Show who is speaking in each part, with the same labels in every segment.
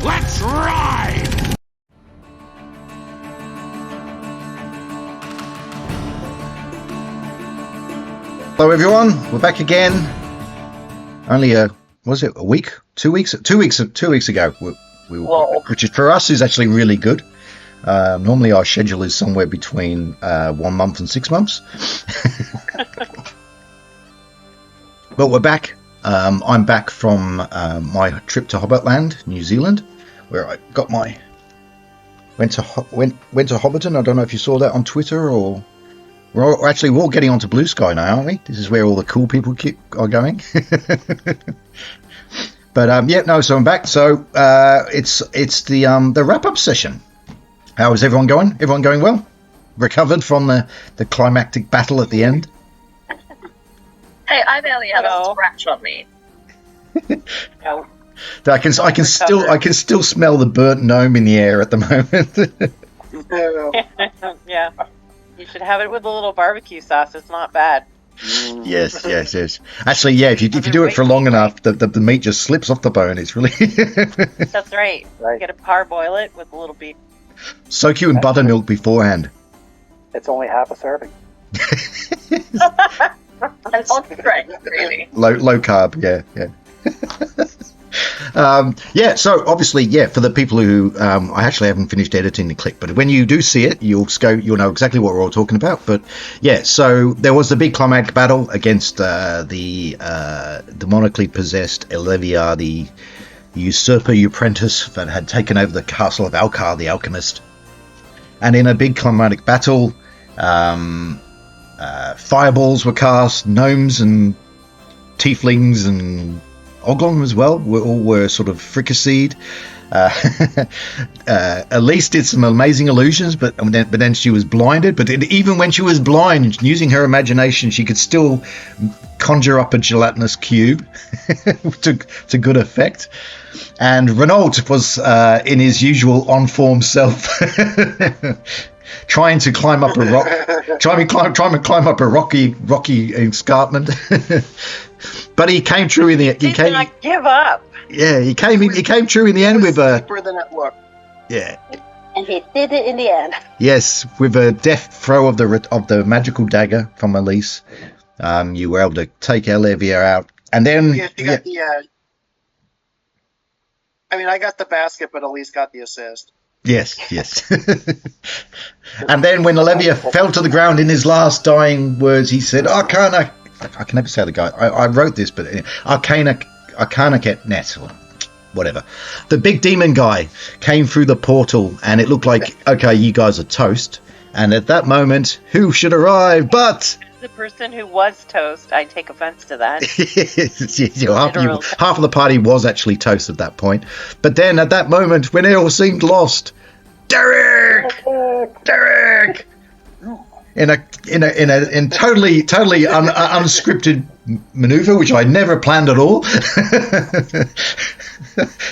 Speaker 1: Let's ride!
Speaker 2: Hello everyone, we're back again. Only was it a week? 2 weeks? 2 weeks ago. Which is for us is actually really good. Normally our schedule is somewhere between 1 month and 6 months. But we're back. I'm back from my trip to Hobbitland, New Zealand, where I got my went to Hobbiton. I don't know if you saw that on Twitter or. We're all getting onto Blue Sky now, aren't we? This is where all the cool people are going. But so I'm back. So it's the wrap up session. How is everyone going? Everyone going well? Recovered from the climactic battle at the end?
Speaker 3: Hey, I barely have a scratch on me.
Speaker 4: No.
Speaker 2: I can still smell the burnt gnome in the air at the
Speaker 4: moment. Yeah. You should have it with a little barbecue sauce. It's not bad.
Speaker 2: Yes. Actually, yeah. If you do it for long enough, the meat just slips off the bone. It's really.
Speaker 4: That's right. Get a parboil it with a little beef.
Speaker 2: Soak you in buttermilk beforehand.
Speaker 5: It's only half a serving.
Speaker 3: And on strength, really.
Speaker 2: Low carb, yeah. So obviously, for the people who I actually haven't finished editing the clip, but when you do see it, you'll know exactly what we're all talking about. But so there was the big climactic battle against the demonically possessed Olivia, the usurper apprentice that had taken over the castle of Alcar the Alchemist. And in a big climactic battle, fireballs were cast, gnomes and tieflings and Oglon as well were sort of fricasseed. Elise did some amazing illusions, but then she was blinded. But even when she was blind, using her imagination, she could still conjure up a gelatinous cube to good effect. And Renault was in his usual on-form self, trying to climb up a rock, trying to climb up a rocky escarpment. But he came true in the end. He
Speaker 4: did not give up.
Speaker 2: Yeah, he came true in the end with a
Speaker 5: deeper than it looked.
Speaker 2: Yeah.
Speaker 4: And he did it in the end.
Speaker 2: Yes, with a deft throw of the magical dagger from Elise, you were able to take Olivia out, and then
Speaker 5: you got the. I got the basket, but Elise got the assist.
Speaker 2: Yes. And then when Olivia fell to the ground in his last dying words, he said, "Arcana." I can never say the guy. I wrote this, but Arcana net or whatever. The big demon guy came through the portal, and it looked like, okay, you guys are toast. And at that moment, who should arrive but
Speaker 4: the person who was toast? I take offense to that.
Speaker 2: half of the party was actually toast at that point. But then at that moment, when it all seemed lost, Derek. In totally unscripted maneuver, which I never planned at all.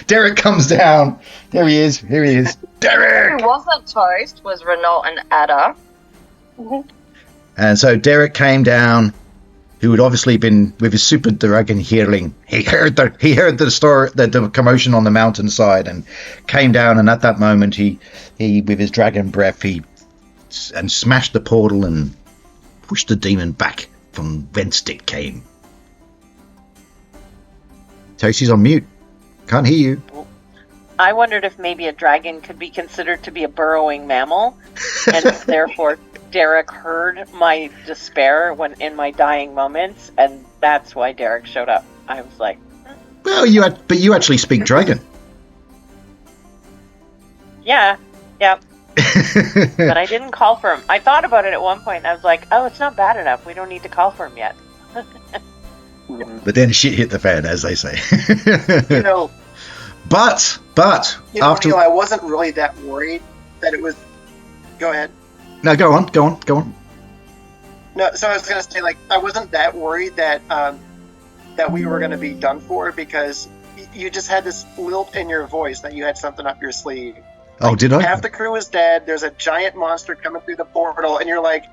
Speaker 2: Derek comes down. There he is. Derek!
Speaker 3: Who wasn't toast was Renault and Ada.
Speaker 4: Mm-hmm.
Speaker 2: And so Derek came down, who had obviously been with his super dragon hearing. He heard the story, the commotion on the mountainside, and came down. And at that moment, he with his dragon breath, he smashed the portal and pushed the demon back from whence it came. Toasty's on mute. Can't hear you.
Speaker 4: I wondered if maybe a dragon could be considered to be a burrowing mammal, and therefore Derek heard my despair when in my dying moments, and that's why Derek showed up. I was like,
Speaker 2: well, you actually speak dragon.
Speaker 4: Yeah. But I didn't call for him. I thought about it at one point, and I was like, oh, it's not bad enough. We don't need to call for him yet.
Speaker 2: But then shit hit the fan, as they say. But after
Speaker 5: I wasn't really that worried that it was. Go ahead.
Speaker 2: No, go on.
Speaker 5: No, so I was gonna say, I wasn't that worried that that we were gonna be done for, because you just had this lilt in your voice that you had something up your sleeve.
Speaker 2: Oh, did I?
Speaker 5: Half the crew is dead. There's a giant monster coming through the portal, and you're like,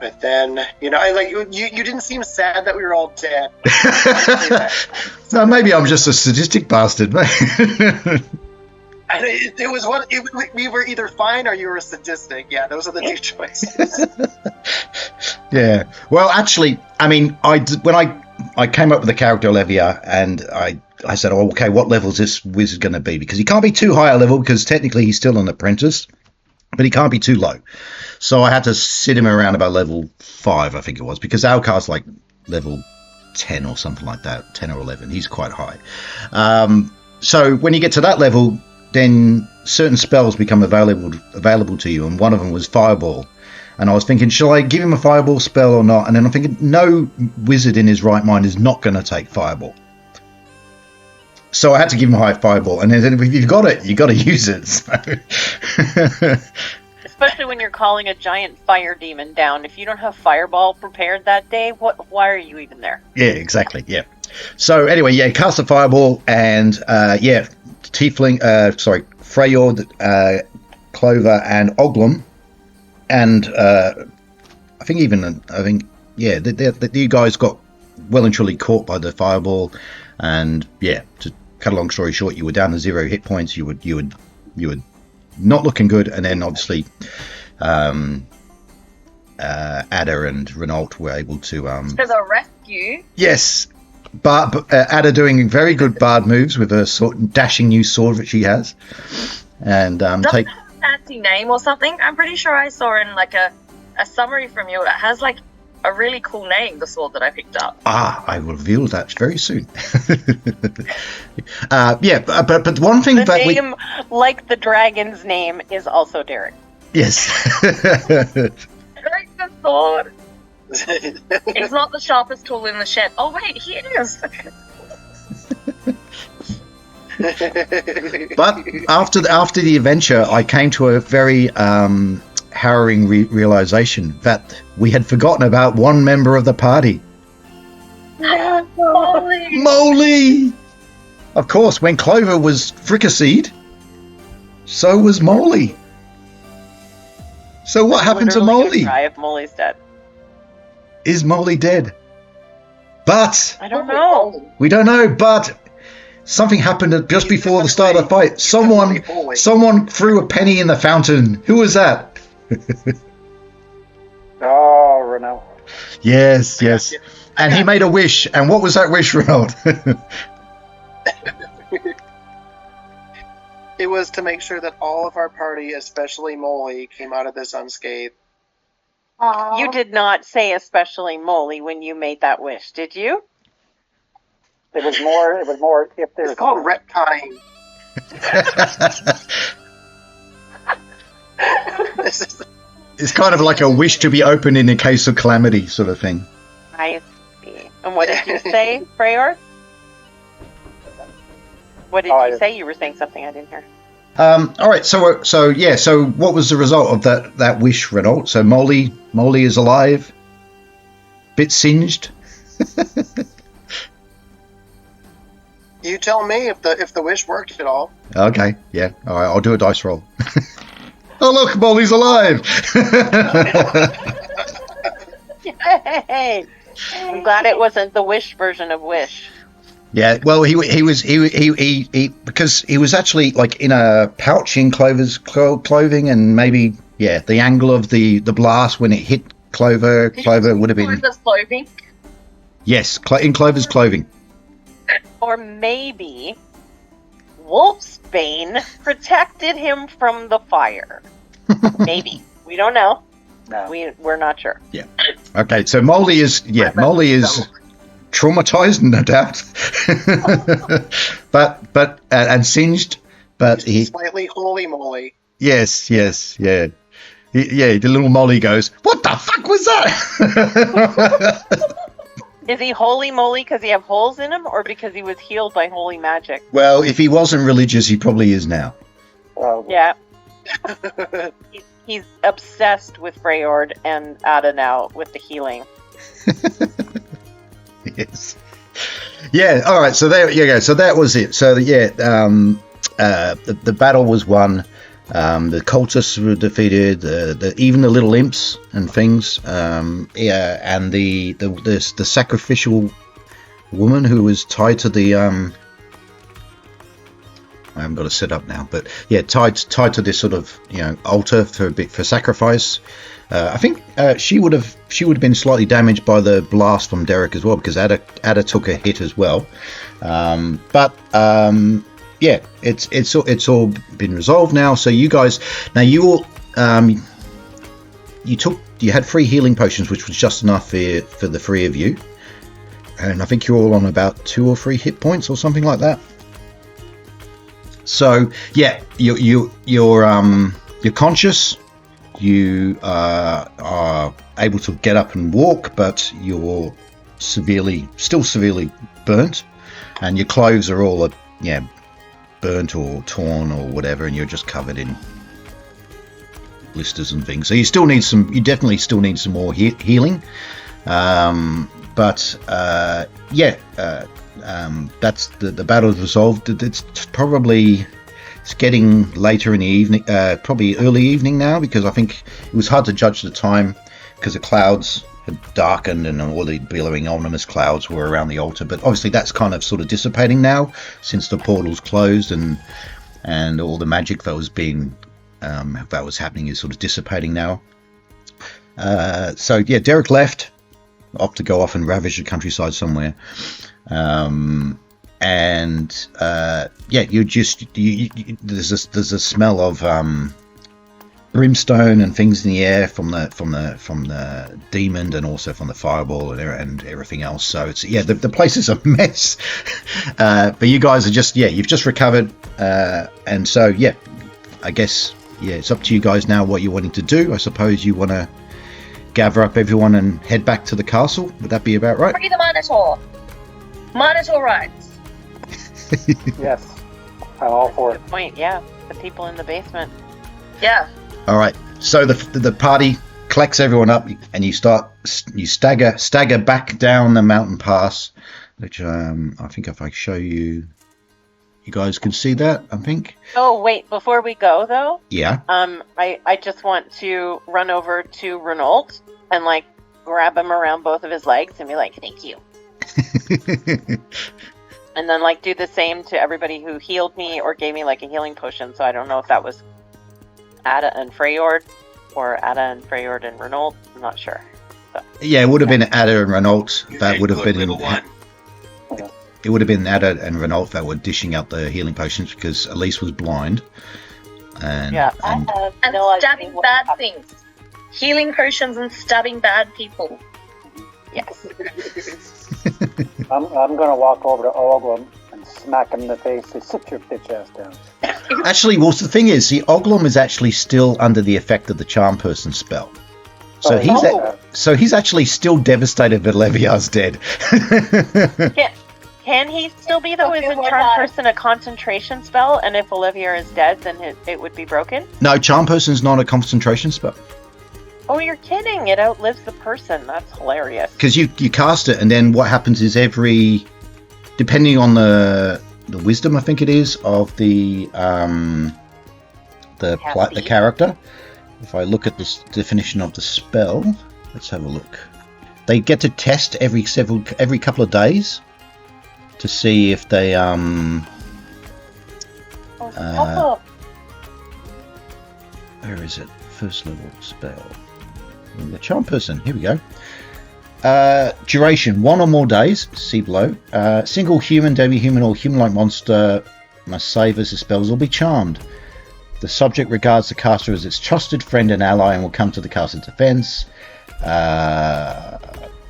Speaker 5: but then, you didn't seem sad that we were all dead.
Speaker 2: No, maybe I'm just a sadistic bastard.
Speaker 5: And it was one. We were either fine or you were sadistic. Yeah, those are the two choices.
Speaker 2: Yeah. Well, actually, I mean, when I came up with the character Olivia, and I said, oh, okay, what level is this wizard going to be? Because he can't be too high a level, because technically he's still an apprentice, but he can't be too low. So I had to sit him around about level 5, I think it was, because Alcar's like level 10 or something like that, 10 or 11. He's quite high. So when you get to that level, then certain spells become available to you, and one of them was Fireball. And I was thinking, shall I give him a Fireball spell or not? And then I'm thinking, no wizard in his right mind is not going to take Fireball. So I had to give him a high Fireball. And then if you've got it, you've got to use it. So.
Speaker 4: Especially when you're calling a giant fire demon down. If you don't have Fireball prepared that day, why are you even there?
Speaker 2: Yeah, exactly, yeah. So anyway, yeah, cast a Fireball, and Freyord, Clover, and Oglum, and I think you guys got well and truly caught by the Fireball, and yeah, to cut a long story short, you were down to 0 hit points. You were not looking good, and then obviously Ada and Renault were able to
Speaker 3: to the rescue.
Speaker 2: Yes. But Ada doing very good bard moves with her dashing new sword that she has, and
Speaker 3: Doesn't it have a fancy name or something? I'm pretty sure I saw in like a summary from you. It has like a really cool name. The sword that I picked up.
Speaker 2: I will reveal that very soon. But one thing
Speaker 4: The
Speaker 2: that
Speaker 4: name, like the dragon's name, is also Derek.
Speaker 2: yes.
Speaker 3: Very good sword. It's not the sharpest tool in the shed. Oh wait, he is.
Speaker 2: But after the adventure, I came to a very harrowing realization that we had forgotten about one member of the party. Molly! Of course, when Clover was fricasseed, so was Molly. So what happened to
Speaker 4: Literally
Speaker 2: Molly?
Speaker 4: gonna cry if Molly's dead.
Speaker 2: Is Molly dead? But
Speaker 4: I don't know.
Speaker 2: we don't know. But something happened just before the start of the fight. Someone threw a penny in the fountain. Who was that?
Speaker 6: Oh, Renault.
Speaker 2: Yes. And he made a wish. And what was that wish, Ronald?
Speaker 5: It was to make sure that all of our party, especially Molly, came out of this unscathed.
Speaker 3: Aww.
Speaker 4: You did not say especially Molly when you made that wish, did you?
Speaker 6: It was more if there's...
Speaker 5: It's called retconning.
Speaker 2: It's kind of like a wish to be opened in a case of calamity sort of thing.
Speaker 4: I see. And what did you say, Freyord? What did you say? You were saying something I didn't hear.
Speaker 2: All right, so what was the result of that wish, Renault? So Molly is alive, bit singed.
Speaker 5: You tell me if the wish worked at all.
Speaker 2: Okay, yeah, all right, I'll do a dice roll. Oh look, Molly's alive!
Speaker 4: Yay! I'm glad it wasn't the Wish version of Wish.
Speaker 2: Yeah, well, he because he was actually like in a pouch in Clover's clothing, and maybe the angle of the blast when it hit Clover would have been
Speaker 3: Clover's clothing.
Speaker 2: yes, in Clover's clothing.
Speaker 4: Or maybe Wolfsbane protected him from the fire. Maybe. We don't know.
Speaker 6: No.
Speaker 4: We're not sure.
Speaker 2: Yeah. Okay, so Molly is traumatized, no doubt, but and singed, but he
Speaker 5: Slightly holy moly.
Speaker 2: yes, yeah. The little Molly goes, "What the fuck was that?"
Speaker 4: Is he holy moly because he have holes in him, or because he was healed by holy magic?
Speaker 2: Well, if he wasn't religious, he probably is now.
Speaker 4: Yeah. He's obsessed with Freyord and Ada now with the healing.
Speaker 2: Yes. Yeah. All right. So there you go. So that was it. So the battle was won. The cultists were defeated. Even the little imps and things. And the sacrificial woman who was tied to the I haven't got it set up now, but yeah, tied to this sort of altar for sacrifice. I think she would have been slightly damaged by the blast from Derek as well, because Ada took a hit as well. But it's all been resolved now. So you guys, now you had 3 healing potions, which was just enough for the 3 of you, and I think you're all on about 2 or 3 hit points or something like that. So yeah, you're conscious. You are able to get up and walk, but you're still severely burnt, and your clothes are all burnt or torn or whatever, and you're just covered in blisters and things. So you definitely still need some more healing. That's the battle's resolved. It's getting later in the evening, probably early evening now, because I think it was hard to judge the time because the clouds had darkened and all the billowing ominous clouds were around the altar. But obviously that's kind of sort of dissipating now since the portal's closed, and all the magic that was happening is sort of dissipating now. So yeah, Derek left off to go off and ravage the countryside somewhere. There's a smell of brimstone and things in the air from the demon, and also from the fireball and everything else. So it's the place is a mess. But you guys are you've just recovered, and so I guess it's up to you guys now what you're wanting to do. I suppose you want to gather up everyone and head back to the castle. Would that be about right?
Speaker 3: Free the Minotaur. Minotaur rides.
Speaker 6: Yes, I'm all for it.
Speaker 4: Good point. Yeah, the people in the basement.
Speaker 3: Yeah.
Speaker 2: All right. So the party collects everyone up, and you stagger back down the mountain pass, which I think if I show you, you guys can see that. I think.
Speaker 4: Oh wait, before we go though.
Speaker 2: Yeah.
Speaker 4: I just want to run over to Renault and grab him around both of his legs and be like, "Thank you." And then do the same to everybody who healed me or gave me a healing potion. So I don't know if that was Ada and Freyord or Ada and Freyord and Renault. I'm not sure. So,
Speaker 2: yeah, it would have been Ada and Renault. That would have been it would have been Ada and Renault that were dishing out the healing potions, because Elise was blind. And
Speaker 3: Stabbing bad things. Healing potions and stabbing bad people.
Speaker 4: yes.
Speaker 6: I'm going to walk over to Oglum and smack him in the face. Say, sit your bitch ass down.
Speaker 2: Actually, well, the thing is, Oglum is actually still under the effect of the charm person spell. So he's actually still devastated that Leviar's dead.
Speaker 4: Can he still be, though? Isn't Charm Person a concentration spell? And if Olivier is dead, then it would be broken?
Speaker 2: No, Charm Person's not a concentration spell.
Speaker 4: Oh, you're kidding. It outlives the person. That's hilarious.
Speaker 2: Because you cast it, and then what happens is depending on the wisdom, I think it is, of the character. If I look at this definition of the spell, let's have a look. They get to test every couple of days to see if they where is it? First level spell. The Charm Person. Here we go. Duration 1 or more days. See below. Single human, demi-human, or human-like monster must save as the spells will be charmed. The subject regards the caster as its trusted friend and ally and will come to the caster's defense. Blah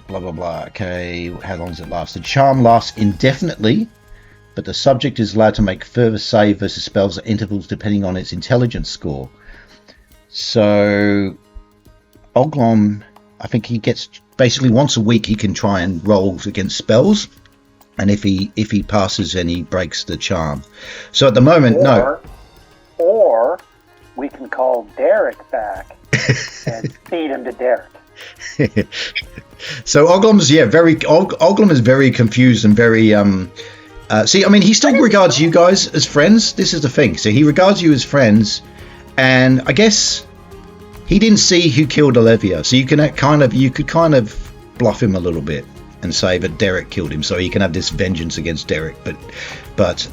Speaker 2: blah blah. Okay, how long does it last? The charm lasts indefinitely, but the subject is allowed to make further save versus spells at intervals depending on its intelligence score. So Oglom, I think he gets basically once a week he can try and roll against spells, and if he passes, then he breaks the charm. So at the moment, no.
Speaker 6: Or we can call Derek back and feed him to Derek.
Speaker 2: So Oglom's Oglom is very confused and very see, I mean, he still regards you guys as friends. This is the thing. So he regards you as friends, and I guess he didn't see who killed Olivia, so you could kind of bluff him a little bit. and say that Derek killed him, so he can have this vengeance against Derek. But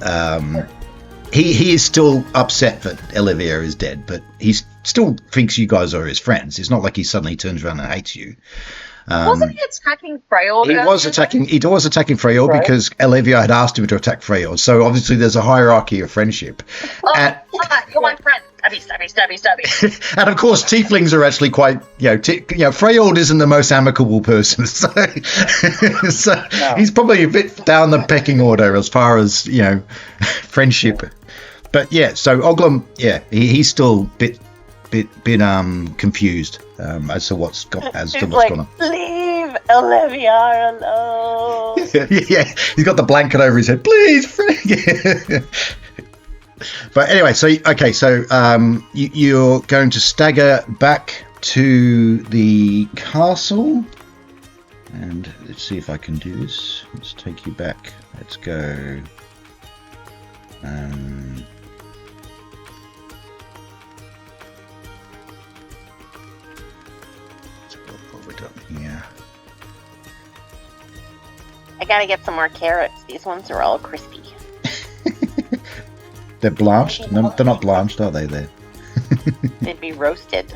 Speaker 2: he is still upset that Olivia is dead, but he still thinks you guys are his friends. It's not like he suddenly turns around and hates you.
Speaker 3: Wasn't he attacking Freyord?
Speaker 2: He was attacking Freyord, right? Because Olivia had asked him to attack Freyord. So obviously there's a hierarchy of friendship.
Speaker 3: You're my friend. Stabby.
Speaker 2: And of course, tieflings are actually quite, Freyord isn't the most amicable person, so, no. He's probably a bit down the pecking order as far as friendship. But yeah, so Oglum, he's still bit confused as to what's gone on.
Speaker 4: Leave Olivia alone.
Speaker 2: Yeah, he's got the blanket over his head. Please, Frank. But anyway, so you're going to stagger back to the castle, and let's see if I can do this. Let's take you back. Let's go. Yeah.
Speaker 4: I gotta get some more carrots. These ones are all crispy.
Speaker 2: They're blanched? No, they're not blanched, are they?
Speaker 4: They'd be roasted.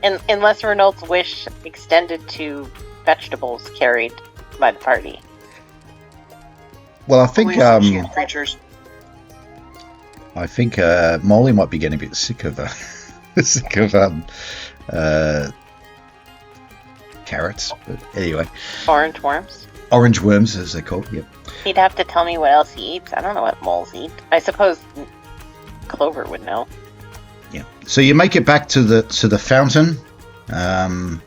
Speaker 4: And unless Renault's wish extended to vegetables carried by the party.
Speaker 2: Well, I think
Speaker 5: creatures.
Speaker 2: I think Molly might be getting a bit sick of carrots, but anyway.
Speaker 4: Orange worms?
Speaker 2: Orange worms, as they're called, yep.
Speaker 4: He'd have to tell me what else he eats. I don't know what moles eat. I suppose Clover would know.
Speaker 2: Yeah. So you make it back to the fountain, and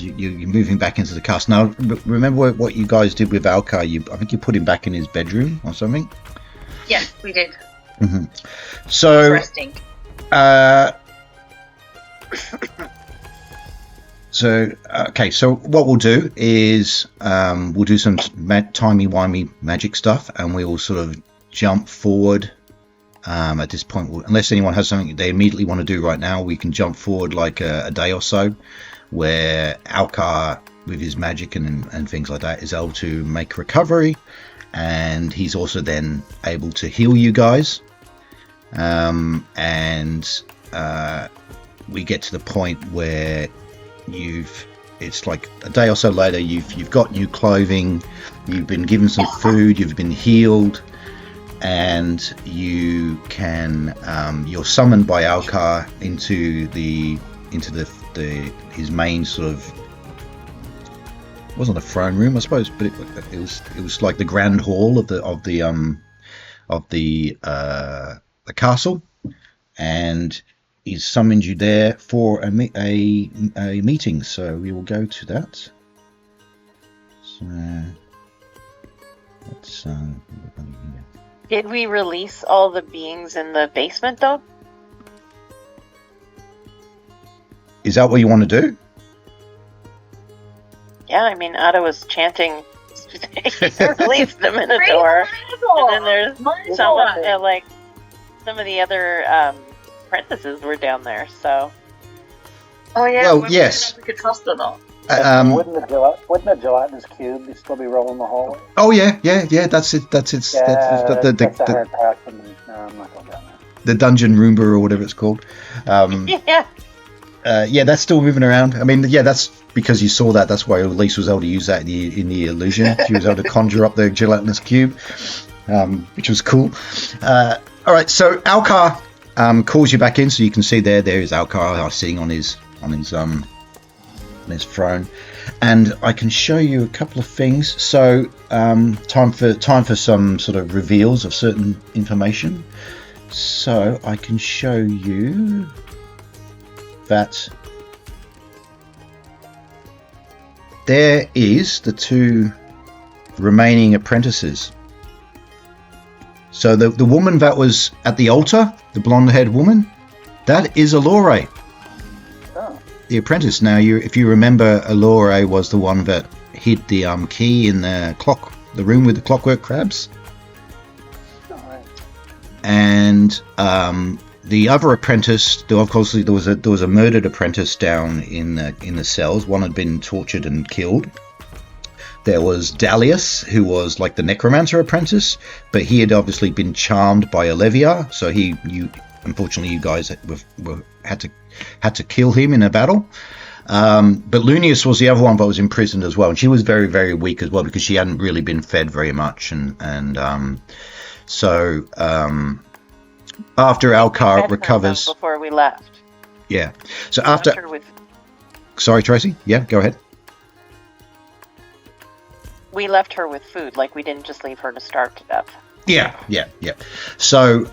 Speaker 2: you're moving back into the castle. Now, remember what you guys did with Alcar? I think you put him back in his bedroom or something?
Speaker 3: Yes, we did.
Speaker 2: Mm-hmm. So...
Speaker 3: Interesting.
Speaker 2: So what we'll do is we'll do some timey-wimey magic stuff, and we will sort of jump forward at this point. Unless anyone has something they immediately want to do right now, we can jump forward like a day or so, where Alcar, with his magic and things like that, is able to make recovery, and he's also then able to heal you guys. We get to the point where it's like a day or so later, you've got new clothing, you've been given some food, you've been healed, and you can you're summoned by Alcar into his main sort of, it wasn't a throne room, I suppose, but it was like the grand hall of the castle, and he's summoned you there for a meeting, so we will go to that. So let's
Speaker 4: Did we release all the beings in the basement, though?
Speaker 2: Is that what you want to do?
Speaker 4: Yeah, I mean, Ada was chanting, release the Minotaur, and then there's some of the other apprentices were down there, so.
Speaker 3: Oh yeah.
Speaker 2: Well, yes.
Speaker 3: If we could trust or not.
Speaker 6: Wouldn't the gelatinous cube still be rolling the hallway?
Speaker 2: Oh yeah. That's it. That's it.
Speaker 6: Yeah, that's the hard path for me. No, I'm not going down there.
Speaker 2: The dungeon Roomba or whatever it's called.
Speaker 4: Yeah.
Speaker 2: That's still moving around. I mean, yeah, that's because you saw that. That's why Elise was able to use that in the illusion. She was able to conjure up the gelatinous cube, which was cool. All right, so Alcar calls you back in, so you can see there is Alcar sitting on his throne, and I can show you a couple of things. So time for some sort of reveals of certain information. So I can show you that there is the two remaining apprentices. So the woman that was at the altar, the blonde-haired woman, that is Allure, the apprentice. Now, if you remember, Allure was the one that hid the key in the room with the clockwork crabs. And the other apprentice, of course, there was a murdered apprentice down in the cells. One had been tortured and killed. There was Dalius, who was like the necromancer apprentice, but he had obviously been charmed by Olivia, so unfortunately you guys had to kill him in a battle. But Lunius was the other one that was imprisoned as well, and she was very, very weak as well because she hadn't really been fed very much, so after Alcar recovers
Speaker 4: before we left.
Speaker 2: Yeah. So after Sorry, Tracy. Yeah, go ahead.
Speaker 4: We left her with food, like we didn't just leave her to starve to death.
Speaker 2: Yeah. So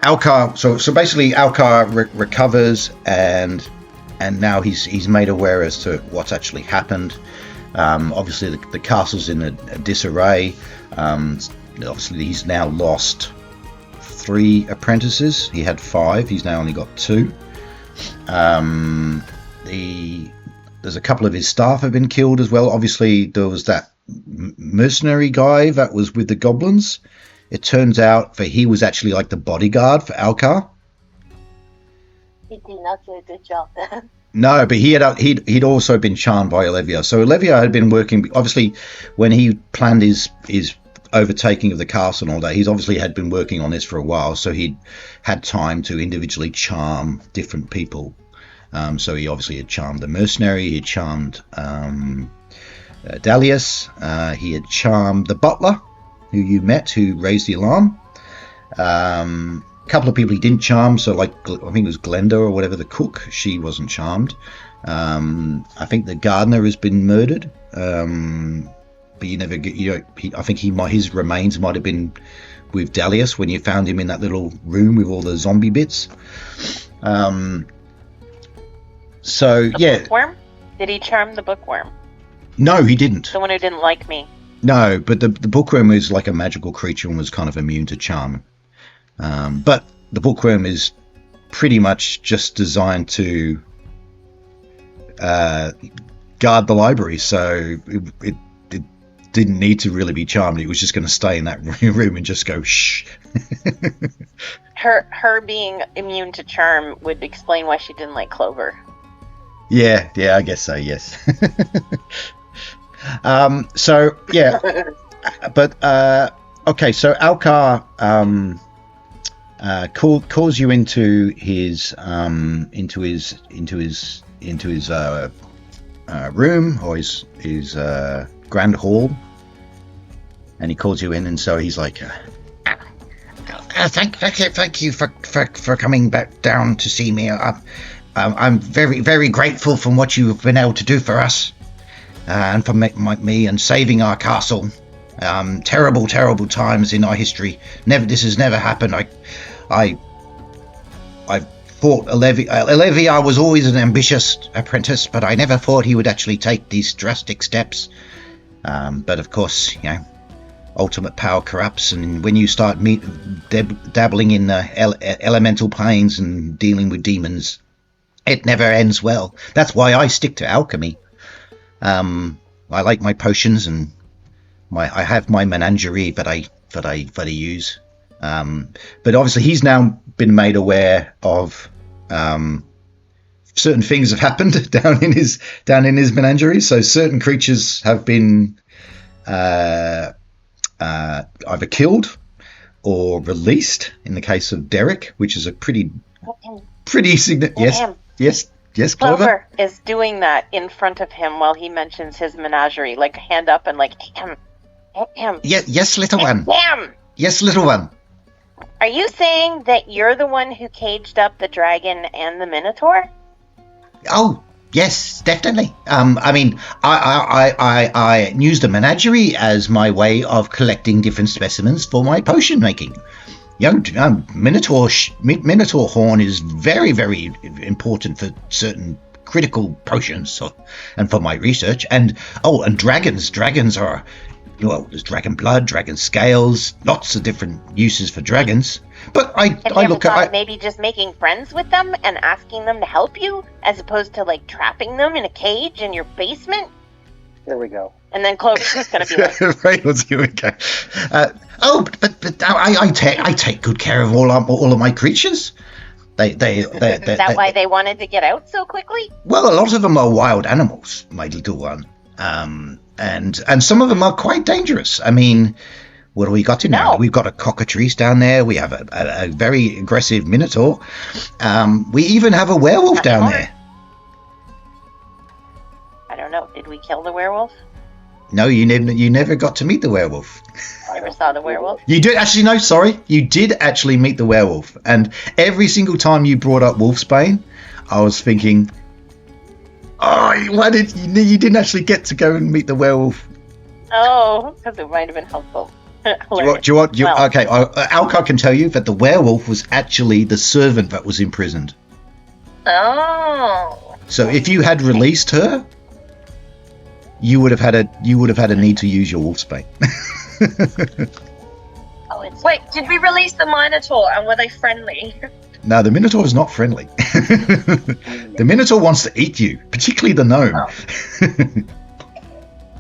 Speaker 2: Alcar so basically Alcar recovers and now he's made aware as to what's actually happened. Obviously the castle's in a disarray. Obviously he's now lost 3 apprentices. He had 5. He's now only got 2. There's a couple of his staff have been killed as well. Obviously there was that mercenary guy that was with the goblins. It turns out that he was actually like the bodyguard for Alcar.
Speaker 3: He did not do a good job then.
Speaker 2: No, but he'd also been charmed by Olivia. So Olivia had been working. Obviously, when he planned his overtaking of the castle and all that, he's obviously had been working on this for a while. So he'd had time to individually charm different people. So he obviously had charmed the mercenary. He had charmed Dalius. He had charmed the butler, who you met, who raised the alarm. A couple of people he didn't charm, so like I think it was Glenda or whatever, the cook. She wasn't charmed. I think the gardener has been murdered, but you never get. I think his remains might have been with Dalius when you found him in that little room with all the zombie bits. So yeah.
Speaker 4: Bookworm? Did he charm the bookworm?
Speaker 2: No, he didn't.
Speaker 4: The one who didn't like me.
Speaker 2: No, but the bookworm is like a magical creature and was kind of immune to charm. But the bookworm is pretty much just designed to guard the library, so it didn't need to really be charmed. It was just going to stay in that room and just go shh.
Speaker 4: Her being immune to charm would explain why she didn't like Clover.
Speaker 2: Yeah, I guess so, yes. So yeah, but okay. So Alcar calls you into his room or his grand hall, and he calls you in, and so he's like, thank you for coming back down to see me. I'm very, very grateful for what you've been able to do for us, and for me and saving our castle. Terrible times in our history. This has never happened. I thought Olivia was always an ambitious apprentice, but I never thought he would actually take these drastic steps. But of course, ultimate power corrupts, and when you start dabbling in the elemental planes and dealing with demons, it never ends well. That's why I stick to alchemy. I like my potions, and I have my menagerie that I use. But obviously he's now been made aware of certain things have happened down in his menagerie. So certain creatures have been either killed or released. In the case of Derek, which is a pretty significant. Yes, Clover.
Speaker 4: Clover is doing that in front of him while he mentions his menagerie, like hand up and like him.
Speaker 2: Yes, little one.
Speaker 4: Him.
Speaker 2: Yes, little one.
Speaker 4: Are you saying that you're the one who caged up the dragon and the minotaur?
Speaker 2: Oh, yes, definitely. I mean, I used the menagerie as my way of collecting different specimens for my potion making. Minotaur horn is very, very important for certain critical potions, and for my research. And dragons. Dragons are, there's dragon blood, dragon scales, lots of different uses for dragons. But I look at
Speaker 4: maybe just making friends with them and asking them to help you, as opposed to like trapping them in a cage in your basement.
Speaker 6: Here we go.
Speaker 4: And then Clover's just going to be like,
Speaker 2: Right, here we go. But I take good care of all of my creatures.
Speaker 4: is that why they wanted to get out so quickly?
Speaker 2: Well, a lot of them are wild animals, my little one, and some of them are quite dangerous. I mean, what do we got to now?
Speaker 4: No.
Speaker 2: We've got a cockatrice down there. We have a very aggressive minotaur. We even have a werewolf down there.
Speaker 4: I don't know. Did we kill the werewolf?
Speaker 2: No, you never got to meet the werewolf.
Speaker 4: Never saw the werewolf.
Speaker 2: You did actually. No, sorry, you did actually meet the werewolf. And every single time you brought up wolfsbane, I was thinking, oh, why did you didn't actually get to go and meet the werewolf?
Speaker 4: Oh, because it might have been helpful.
Speaker 2: Okay, Alcar can tell you that the werewolf was actually the servant that was imprisoned.
Speaker 3: Oh.
Speaker 2: So if you had released her, you would have had a need to use your wolfsbane.
Speaker 3: Wait, did we release the Minotaur and were they friendly?
Speaker 2: No, the Minotaur is not friendly. The Minotaur wants to eat you, particularly the gnome.
Speaker 3: Oh.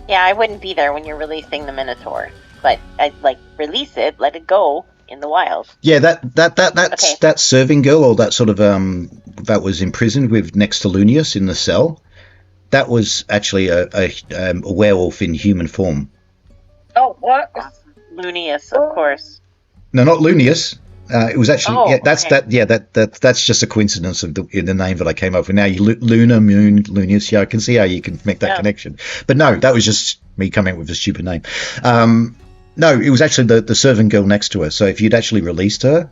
Speaker 4: Yeah, I wouldn't be there when you're releasing the Minotaur, but I'd release it, let it go in the wild.
Speaker 2: Yeah, that serving girl, or that sort of that was imprisoned with next to Lunius in the cell. That was actually a werewolf in human form.
Speaker 3: Oh, what?
Speaker 4: Lunius, of course.
Speaker 2: No, not Lunius. It was actually that's
Speaker 4: okay.
Speaker 2: that's just a coincidence of the name that I came up with. Now Luna, Moon, Lunius. Yeah, I can see how you can make that connection. But no, that was just me coming up with a stupid name. No, it was actually the servant girl next to her. So if you'd actually released her,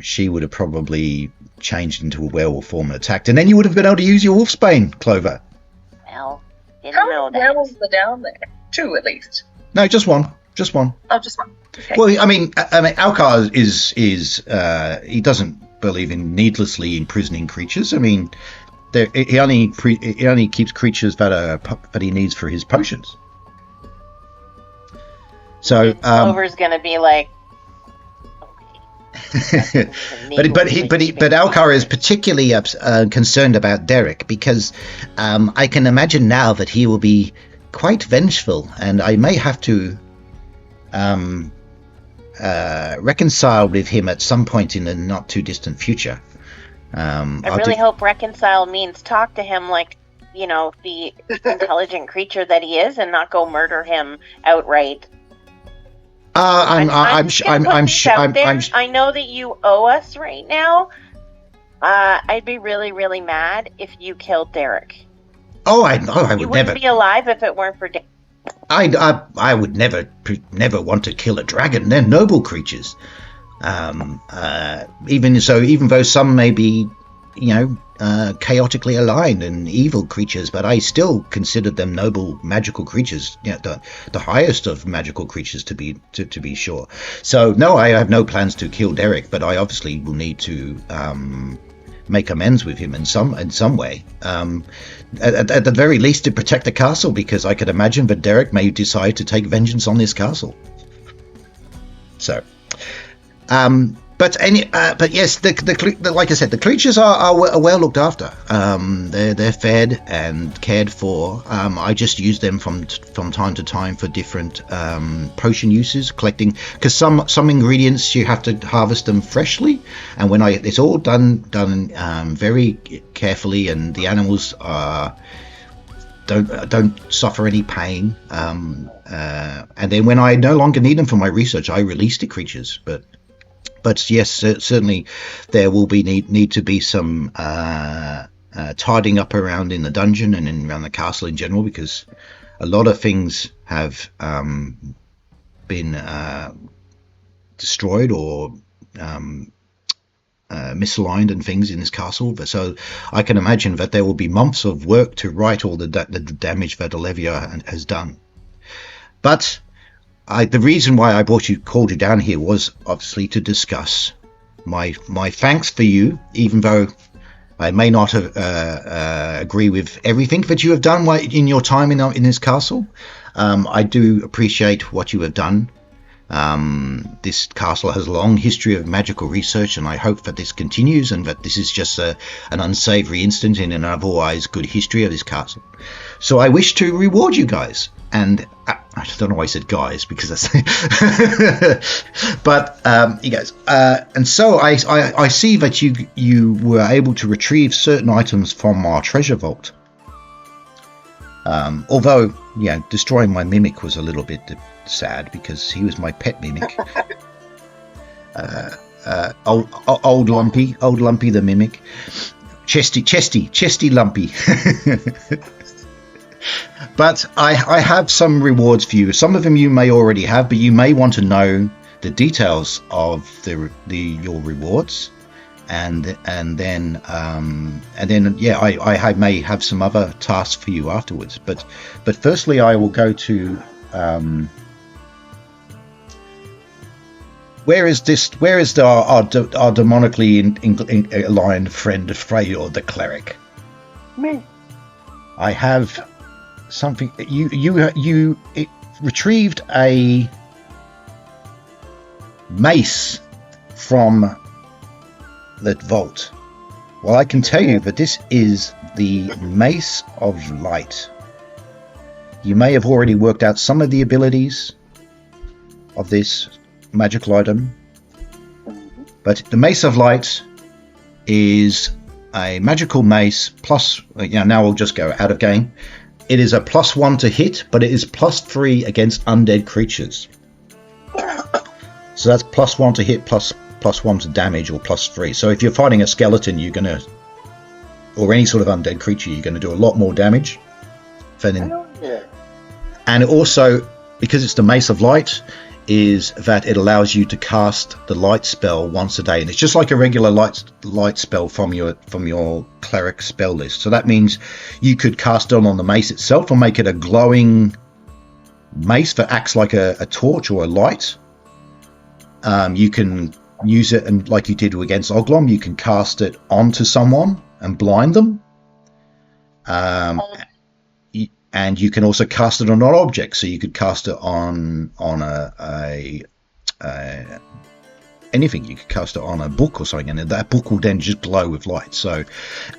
Speaker 2: she would have probably changed into a werewolf form and attacked, and then you would have been able to use your wolfsbane, Clover.
Speaker 4: Well, didn't
Speaker 3: How
Speaker 4: know
Speaker 3: many
Speaker 4: that.
Speaker 3: werewolves are down there? 2 at least.
Speaker 2: No, just one. Just one.
Speaker 3: Oh, just one. Okay.
Speaker 2: Well, I mean, Alcar is he doesn't believe in needlessly imprisoning creatures. I mean, he only keeps creatures that he needs for his potions. So
Speaker 4: Clover's gonna be like,
Speaker 2: but Alcar is particularly concerned about Derek because I can imagine now that he will be quite vengeful, and I may have to reconcile with him at some point in the not too distant future.
Speaker 4: I really hope reconcile means talk to him like, the intelligent creature that he is, and not go murder him outright.
Speaker 2: I'm sure.
Speaker 4: I know that you owe us right now. I'd be really, really mad if you killed Derek.
Speaker 2: Oh, I would
Speaker 4: You
Speaker 2: never.
Speaker 4: wouldn't be alive if it weren't for Derek.
Speaker 2: I would never want to kill a dragon. They're noble creatures. Even though some may be, chaotically aligned and evil creatures, but I still consider them noble magical creatures. The highest of magical creatures to be sure. So no, I have no plans to kill Derek, but I obviously will need to make amends with him in some way. At the very least, to protect the castle, because I could imagine that Derek may decide to take vengeance on this castle. So, but yes, like I said, the creatures are well looked after. They're fed and cared for. I just use them from time to time for different potion uses, collecting, because some ingredients you have to harvest them freshly, and when it's all done very carefully, and the animals don't suffer any pain. And then when I no longer need them for my research, I release the creatures. But yes, certainly there will be need to be some tidying up around in the dungeon and around the castle in general, because a lot of things have been destroyed or misaligned and things in this castle. So I can imagine that there will be months of work to right all the damage that Olivia has done. But the reason why I called you down here was obviously to discuss my thanks for you, even though I may not agree with everything that you have done in your time in this castle. I do appreciate what you have done. This castle has a long history of magical research, and I hope that this continues, and that this is just an unsavory incident in an otherwise good history of this castle. So I wish to reward you guys, and I don't know why I said guys, because that's but you guys, and so I see that you were able to retrieve certain items from our treasure vault. Although, yeah, destroying my mimic was a little bit sad because he was my pet mimic. Old Lumpy the mimic. Chesty Lumpy. But I have some rewards for you. Some of them you may already have, but you may want to know the details of your rewards. And then yeah, I may have some other tasks for you afterwards. But firstly, I will go to where is our demonically aligned friend Freyord the cleric?
Speaker 6: Me.
Speaker 2: I have something. You retrieved a mace from that vault. Well, I can tell you that this is the Mace of Light. You may have already worked out some of the abilities of this magical item, but the Mace of Light is a magical mace plus, now I'll just go out of game. It is a +1 to hit, but it is +3 against undead creatures. So that's +1 to hit +1 to damage, or +3. So if you're fighting a skeleton, you're gonna, or any sort of undead creature, you're gonna do a lot more damage. And also, because it's the Mace of Light, is that it allows you to cast the light spell once a day, and it's just like a regular light spell from your cleric spell list. So that means you could cast it on the mace itself, or make it a glowing mace that acts like a torch or a light. You can use it, and like you did against Oglom, you can cast it onto someone and blind them. And you can also cast it on an object, so you could cast it on anything. You could cast it on a book or something, and that book will then just glow with light. So,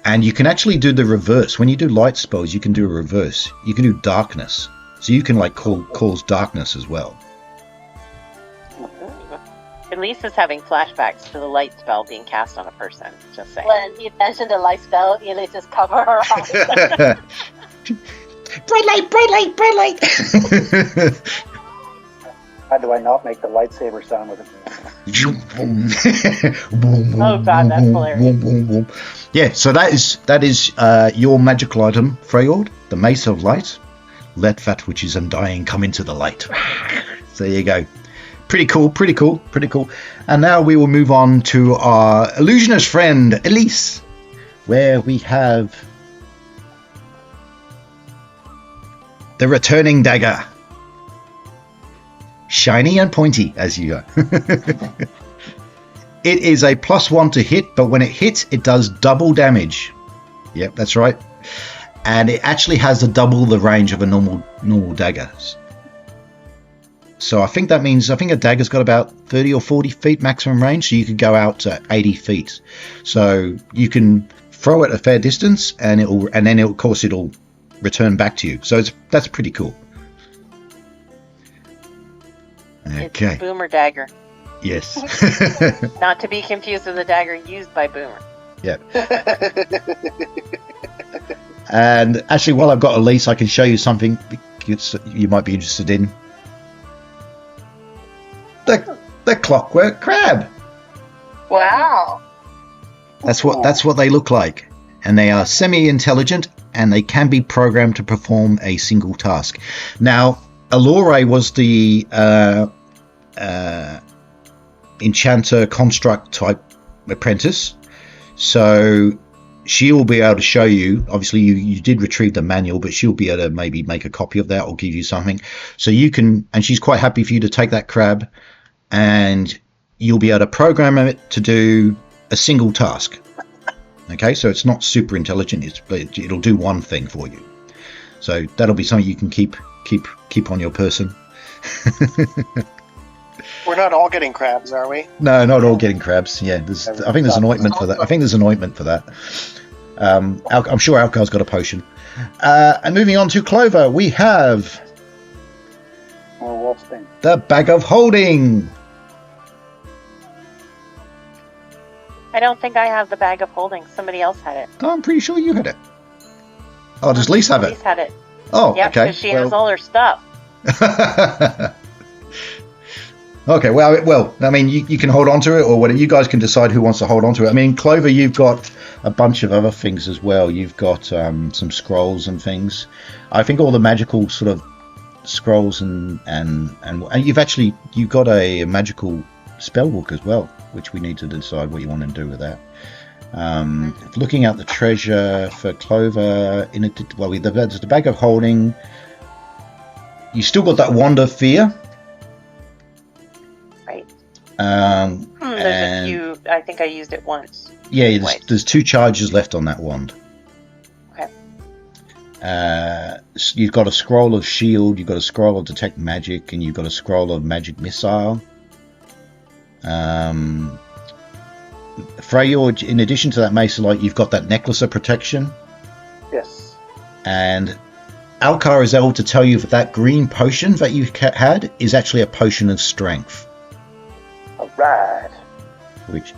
Speaker 2: and you can actually do the reverse. When you do light spells, you can do a reverse. You can do darkness, so you can like cause darkness as well.
Speaker 4: Elisa's having flashbacks to the light spell being cast on a person. Just saying.
Speaker 7: When you mentioned the light spell, Elisa's cover her eyes.
Speaker 2: Bright light!
Speaker 6: How do I not make the lightsaber sound with it?
Speaker 4: Oh god, that's hilarious.
Speaker 2: Yeah, so that is your magical item, Freyord, the Mace of Light. Let that which is undying come into the light. So there you go. Pretty cool. And now we will move on to our illusionist friend, Elise, where we have the returning dagger. Shiny and pointy, as you go. It is a +1 to hit, but when it hits, it does double damage. Yep, that's right. And it actually has double the range of a normal dagger. So I think that means, a dagger's got about 30 or 40 feet maximum range, so you could go out to 80 feet. So you can throw it a fair distance, and then of course it'll return back to you. So that's pretty cool. Okay.
Speaker 4: It's Boomer Dagger.
Speaker 2: Yes.
Speaker 4: Not to be confused with the dagger used by Boomer.
Speaker 2: Yeah. And actually, while I've got Elise, I can show you something you might be interested in. The clockwork crab.
Speaker 3: Wow.
Speaker 2: That's what they look like, and they are semi-intelligent, and they can be programmed to perform a single task. Now, Allure was the enchanter construct type apprentice, so she will be able to show you. Obviously, you did retrieve the manual, but she'll be able to maybe make a copy of that or give you something, so you can. And she's quite happy for you to take that crab, and you'll be able to program it to do a single task. Okay, so it's not super intelligent, but it'll do one thing for you. So that'll be something you can keep on your person.
Speaker 5: We're not all getting crabs, are we?
Speaker 2: No, not all getting crabs. Yeah, I think there's an ointment for that. I think there's an ointment for that. I'm sure Alcar's got a potion. And moving on to Clover, we have
Speaker 6: More wolf sting.
Speaker 2: the Bag of Holding.
Speaker 4: I don't think I have the bag of holding. Somebody else had it.
Speaker 2: Oh, I'm pretty sure you had it. Oh, does Lise have it?
Speaker 4: Lise had it.
Speaker 2: Oh,
Speaker 4: Yeah,
Speaker 2: okay.
Speaker 4: because she has all her stuff.
Speaker 2: Okay, well, I mean, you can hold on to it, or whatever. You guys can decide who wants to hold on to it. I mean, Clover, you've got a bunch of other things as well. You've got some scrolls and things. I think all the magical sort of scrolls and you've got a magical spell book as well, which we need to decide what you want to do with that. Looking at the treasure for Clover, there's the Bag of Holding. You still got that Wand of Fear.
Speaker 4: Right.
Speaker 2: And
Speaker 4: There's a few. I think I used it once.
Speaker 2: Yeah, there's 2 charges left on that wand.
Speaker 4: Okay.
Speaker 2: You've got a scroll of shield, you've got a scroll of detect magic, and you've got a scroll of magic missile. Freyord, in addition to that Mace of Light, you've got that necklace of protection.
Speaker 6: Yes.
Speaker 2: And Alcar is able to tell you that green potion that you had is actually a potion of strength.
Speaker 6: All right.
Speaker 2: Which,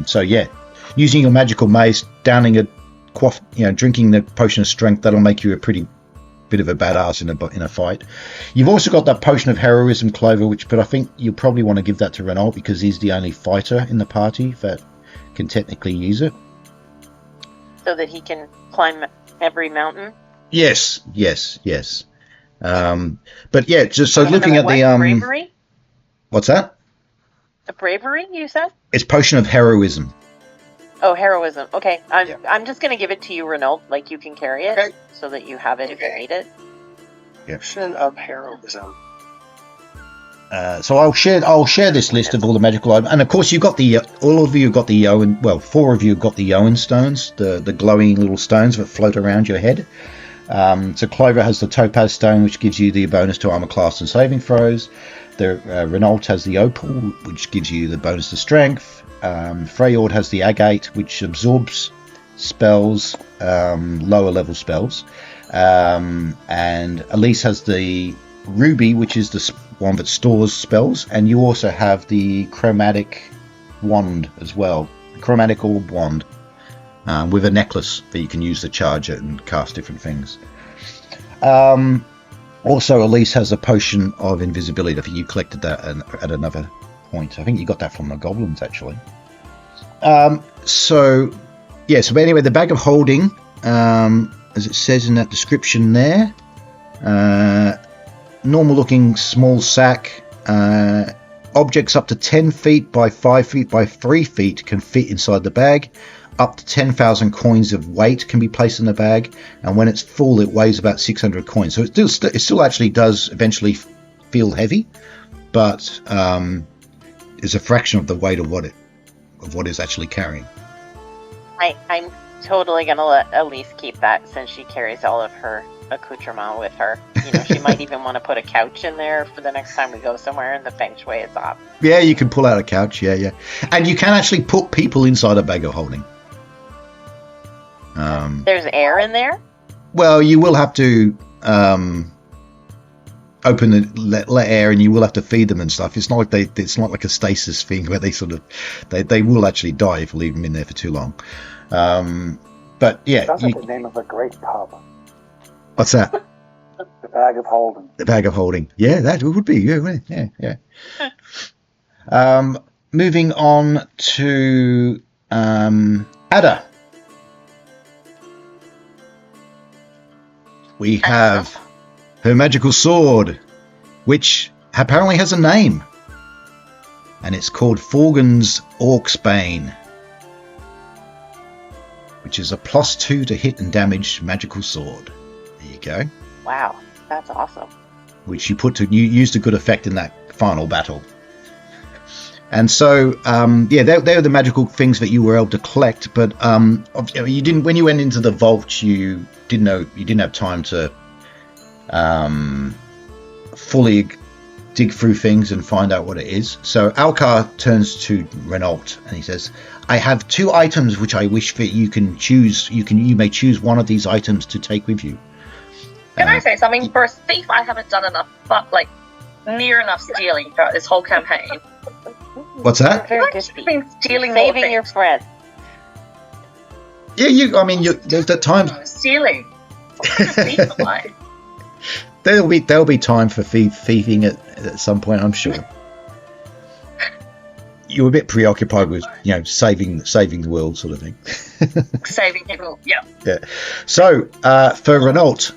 Speaker 2: so yeah, using your magical mace, downing drinking the potion of strength, that'll make you a pretty bit of a badass in a fight. You've also got that potion of heroism, Clover, but I think you'll probably want to give that to Renault because he's the only fighter in the party that can technically use it.
Speaker 4: So that he can climb every mountain?
Speaker 2: Yes. But yeah, just so looking at the
Speaker 4: bravery?
Speaker 2: What's that?
Speaker 4: A bravery, you said?
Speaker 2: It's potion of heroism.
Speaker 4: Oh, heroism. Okay, I'm just gonna give it to you, Renault. Like you can carry it,
Speaker 5: Okay.
Speaker 4: so that you have it if you need it.
Speaker 5: Potion of heroism.
Speaker 2: So I'll share this list of all the magical items, and of course you've got all of you have got the Yoan. Well, 4 of you have got the Yoan stones, the glowing little stones that float around your head. So Clover has the Topaz stone, which gives you the bonus to armor class and saving throws. Renault has the Opal, which gives you the bonus to strength. Freyord has the Agate, which absorbs spells, lower level spells. And Elise has the Ruby, which is the one that stores spells. And you also have the Chromatic Wand as well. Chromatic Orb Wand. With a necklace that you can use to charge it and cast different things. Also, Elise has a potion of invisibility. I think you collected that at another point. I think you got that from the goblins, actually. So anyway, the Bag of Holding, as it says in that description there, normal-looking small sack. Objects up to 10 feet by 5 feet by 3 feet can fit inside the bag. Up to 10,000 coins of weight can be placed in the bag, and when it's full, it weighs about 600 coins. So it still actually does eventually feel heavy, but is a fraction of the weight of what it's actually carrying.
Speaker 4: I'm totally gonna let Elise keep that since she carries all of her accoutrement with her. You know, she might even want to put a couch in there for the next time we go somewhere and the feng shui is off.
Speaker 2: Yeah, you can pull out a couch. Yeah, and you can actually put people inside a Bag of Holding.
Speaker 4: There's air in there?
Speaker 2: Well, you will have to open let air, and you will have to feed them and stuff. It's not like a stasis thing where they will actually die if you leave them in there for too long. But yeah,
Speaker 6: Sounds like the name of a great pub.
Speaker 2: What's that?
Speaker 6: The Bag of Holding.
Speaker 2: The Bag of Holding. Yeah, that would be. Yeah. Moving on to Ada. We have her magical sword, which apparently has a name. And it's called Forgan's Orcsbane, which is a +2 to hit and damage magical sword. There you go.
Speaker 4: Wow, that's awesome.
Speaker 2: Which you used to good effect in that final battle. And so, they're the magical things that you were able to collect. But you didn't. When you went into the vault, you didn't have time to fully dig through things and find out what it is. So Alcar turns to Renault and he says, I have 2 items which I wish that you can choose. You may choose one of these items to take with you.
Speaker 3: Can I say something? For a thief, I haven't done enough, but like near enough stealing throughout this whole campaign.
Speaker 2: What's that?
Speaker 4: Very
Speaker 3: I've
Speaker 4: good.
Speaker 3: just been stealing
Speaker 4: Saving your friend.
Speaker 2: Yeah, I mean, there's at times
Speaker 3: stealing. What a thief am I?
Speaker 2: there'll be time for thieving at some point, I'm sure. You're a bit preoccupied with, saving the world sort of thing.
Speaker 3: Saving people, yeah.
Speaker 2: Yeah. So, for Renault,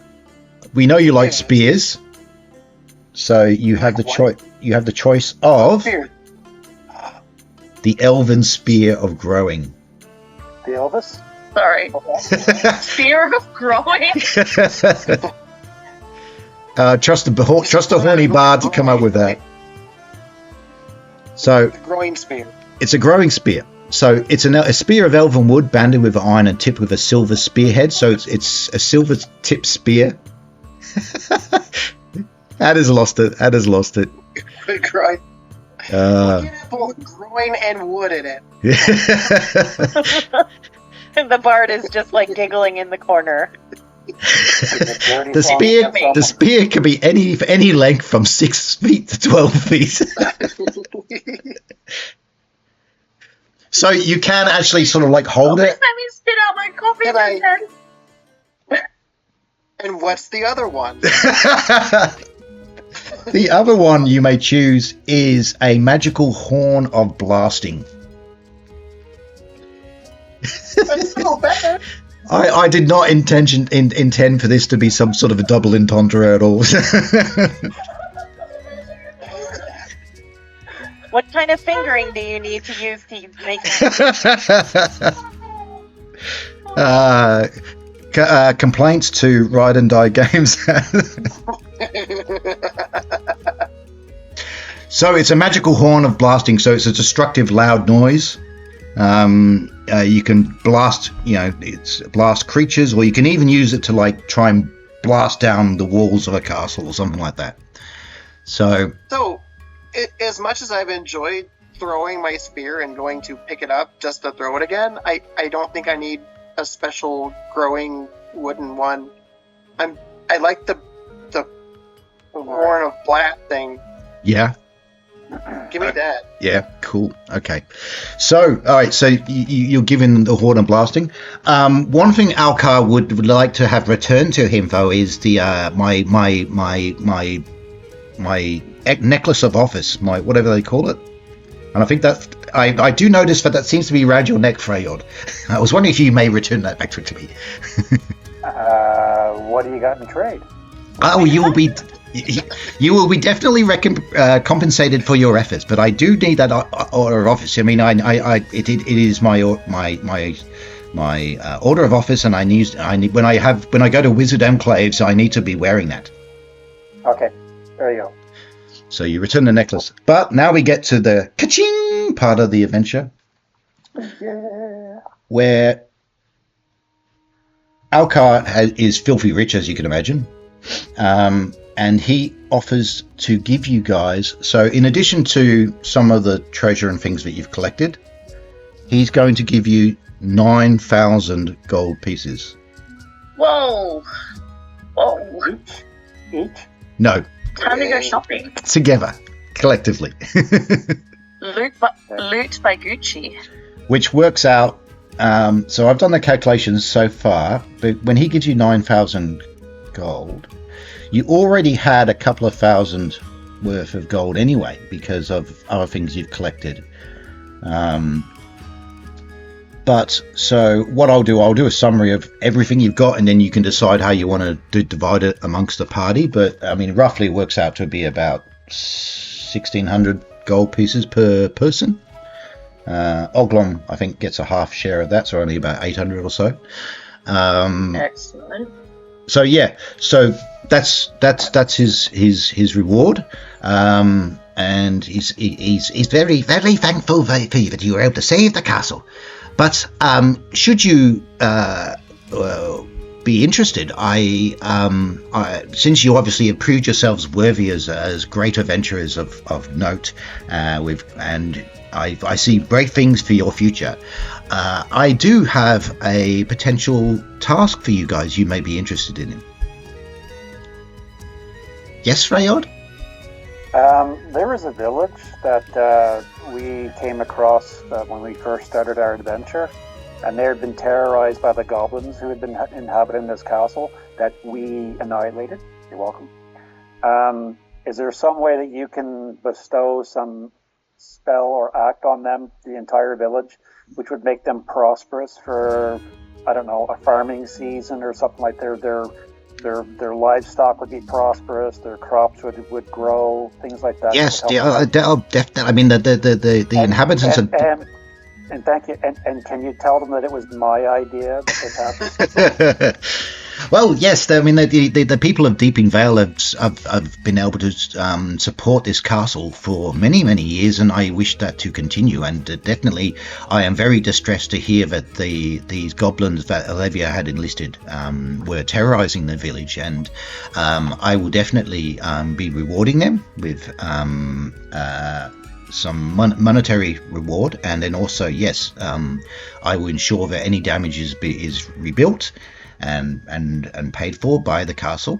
Speaker 2: we know you like spears. So you have the choice. You have the choice of the Elven Spear of Growing.
Speaker 6: The Elvis?
Speaker 3: Sorry. Spear of growing?
Speaker 2: Trust a horny bard to come up with that. So
Speaker 5: Growing spear.
Speaker 2: it's a growing spear. So it's a spear of elven wood banded with iron and tipped with a silver spearhead. So it's a silver tipped spear. That has lost it.
Speaker 5: Growing. Both growing and wood in it.
Speaker 4: And the bard is just like giggling in the corner.
Speaker 2: The spear can be any length from 6 feet to 12 feet. So you can actually sort of like hold it.
Speaker 3: Let me spit out my coffee then.
Speaker 5: And what's the other one?
Speaker 2: The other one you may choose is a magical horn of blasting.
Speaker 5: That's still better.
Speaker 2: I did not intend for this to be some sort of a double entendre at all.
Speaker 4: What kind of fingering do you need to use to make
Speaker 2: complaints to Ride and Die Games. So it's a magical horn of blasting, so it's a destructive loud noise. You can blast, it's blast creatures, or you can even use it to like try and blast down the walls of a castle or something like that. So
Speaker 5: as much as I've enjoyed throwing my spear and going to pick it up just to throw it again, I don't think I need a special growing wooden one. I like the horn of blast thing.
Speaker 2: Yeah.
Speaker 5: Give me that.
Speaker 2: Yeah, cool. Okay. So, all right. So you're given the horn of blasting. One thing Alcar would like to have returned to him, though, is the my necklace of office, my whatever they call it. And I think that I do notice that seems to be around your neck, Freyod. I was wondering if you may return that back to me.
Speaker 6: What do you got in trade?
Speaker 2: Oh, you will be definitely compensated for your efforts, but I do need that order of office. I mean, it is my order of office, and I need when I go to Wizard Enclaves, I need to be wearing that.
Speaker 6: Okay, there you go.
Speaker 2: So you return the necklace, but now we get to the ka-ching part of the adventure, where Alcar is filthy rich, as you can imagine. And he offers to give you guys, so in addition to some of the treasure and things that you've collected, he's going to give you 9,000 gold pieces.
Speaker 3: Whoa.
Speaker 6: Each?
Speaker 2: No,
Speaker 3: Time to go shopping.
Speaker 2: together, collectively.
Speaker 3: Loot by Gucci.
Speaker 2: Which works out, so I've done the calculations so far, but when he gives you 9,000 gold, you already had a couple of thousand worth of gold anyway because of other things you've collected. But so what I'll do a summary of everything you've got, and then you can decide how you want to divide it amongst the party. But I mean, roughly it works out to be about 1,600 gold pieces per person. Oglom, I think, gets a half share of that, so only about 800 or so.
Speaker 3: Excellent.
Speaker 2: So yeah, so that's his reward, and he's very very thankful for you that you were able to save the castle. But should you be interested, since you obviously have proved yourselves worthy as great adventurers of note, and I see great things for your future. I do have a potential task for you guys you may be interested in. Yes, Freyod?
Speaker 6: There was a village that we came across when we first started our adventure, and they had been terrorized by the goblins who had been inhabiting this castle that we annihilated. You're welcome. Is there some way that you can bestow some spell or act on them, the entire village, which would make them prosperous for, I don't know, a farming season or something like their livestock would be prosperous, their crops would grow, things like that?
Speaker 2: Yes, definitely. I mean, the inhabitants
Speaker 6: and thank you. And can you tell them that it was my idea that this happened?
Speaker 2: Well, yes. I mean, the people of Deeping Vale have been able to support this castle for many, many years, and I wish that to continue. And definitely, I am very distressed to hear that these goblins that Olivia had enlisted were terrorizing the village, and I will definitely be rewarding them with some monetary reward, and then also, yes, I will ensure that any damage is rebuilt and paid for by the castle.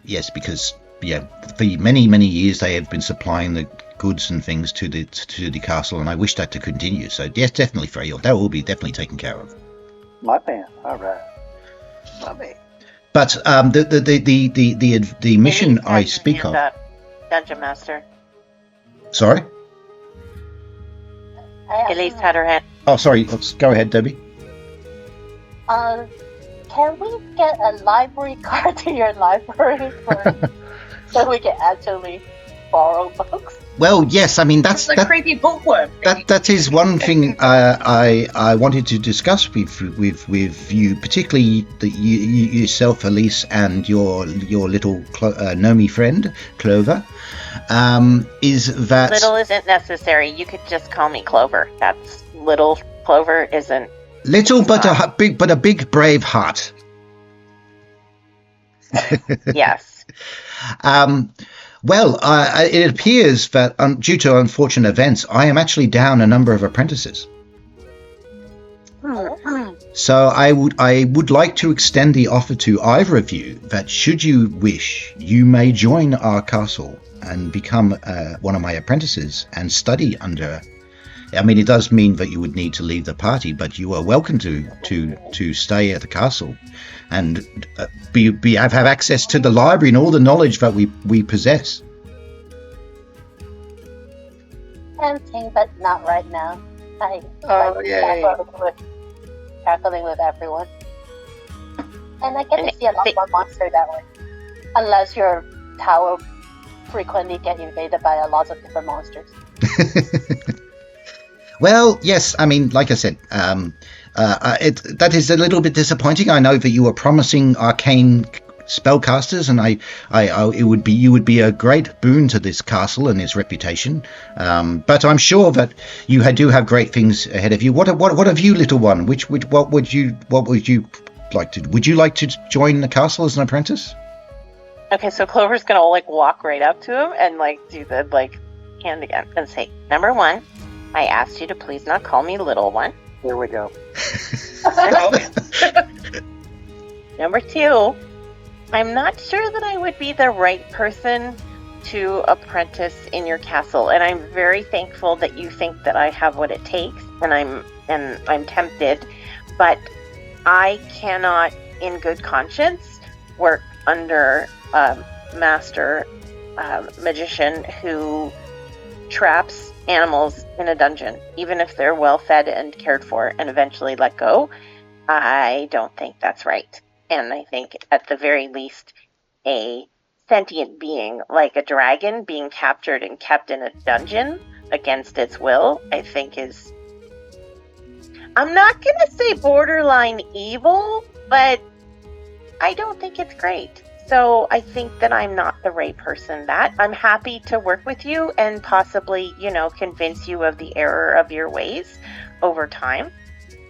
Speaker 2: Yes, because for many years they have been supplying the goods and things to the castle, and I wish that to continue. So yes, definitely, Freyod, that will be definitely taken care of.
Speaker 6: My man, all right.
Speaker 5: My man.
Speaker 2: But the mission I speak of.
Speaker 4: Dungeon Master.
Speaker 2: Sorry.
Speaker 4: Elise had her hand.
Speaker 2: Oh, sorry. Let's go ahead, Debbie.
Speaker 7: Can we get a library card to your library so we can actually borrow books?
Speaker 2: Well, yes. I mean, that's
Speaker 3: a creepy bookworm.
Speaker 2: That is one thing I wanted to discuss with you, particularly yourself, Elise, and your little Nomi friend, Clover. Is that
Speaker 4: little isn't necessary? You could just call me Clover. That's little. Clover isn't
Speaker 2: little, but a big brave heart.
Speaker 4: Yes.
Speaker 2: Well, it appears that due to unfortunate events, I am actually down a number of apprentices. So I would like to extend the offer to either of you that should you wish, you may join our castle and become one of my apprentices and study under. I mean, it does mean that you would need to leave the party, but you are welcome to stay at the castle and have access to the library and all the knowledge that we possess.
Speaker 7: Tempting, but not right now. I'm tackling with everyone, and I get to see a lot more monsters that way. Unless your tower frequently get invaded by a lot of different monsters.
Speaker 2: Well, yes. I mean, like I said, that is a little bit disappointing. I know that you were promising arcane spellcasters, and you would be a great boon to this castle and its reputation. But I'm sure that you do have great things ahead of you. What have you, little one? What would you like to? Would you like to join the castle as an apprentice?
Speaker 4: Okay, so Clover's gonna walk right up to him and do the hand again and say, "Number one, I asked you to please not call me little one."
Speaker 6: Here we go.
Speaker 4: Number two, I'm not sure that I would be the right person to apprentice in your castle, and I'm very thankful that you think that I have what it takes, and I'm tempted, but I cannot, in good conscience, work under a master magician who traps animals in a dungeon, even if they're well fed and cared for and eventually let go. I don't think that's right. And I think at the very least a sentient being like a dragon being captured and kept in a dungeon against its will, I think is, I'm not gonna say borderline evil, but I don't think it's great. So I think that I'm not the right person. That I'm happy to work with you and possibly, convince you of the error of your ways over time.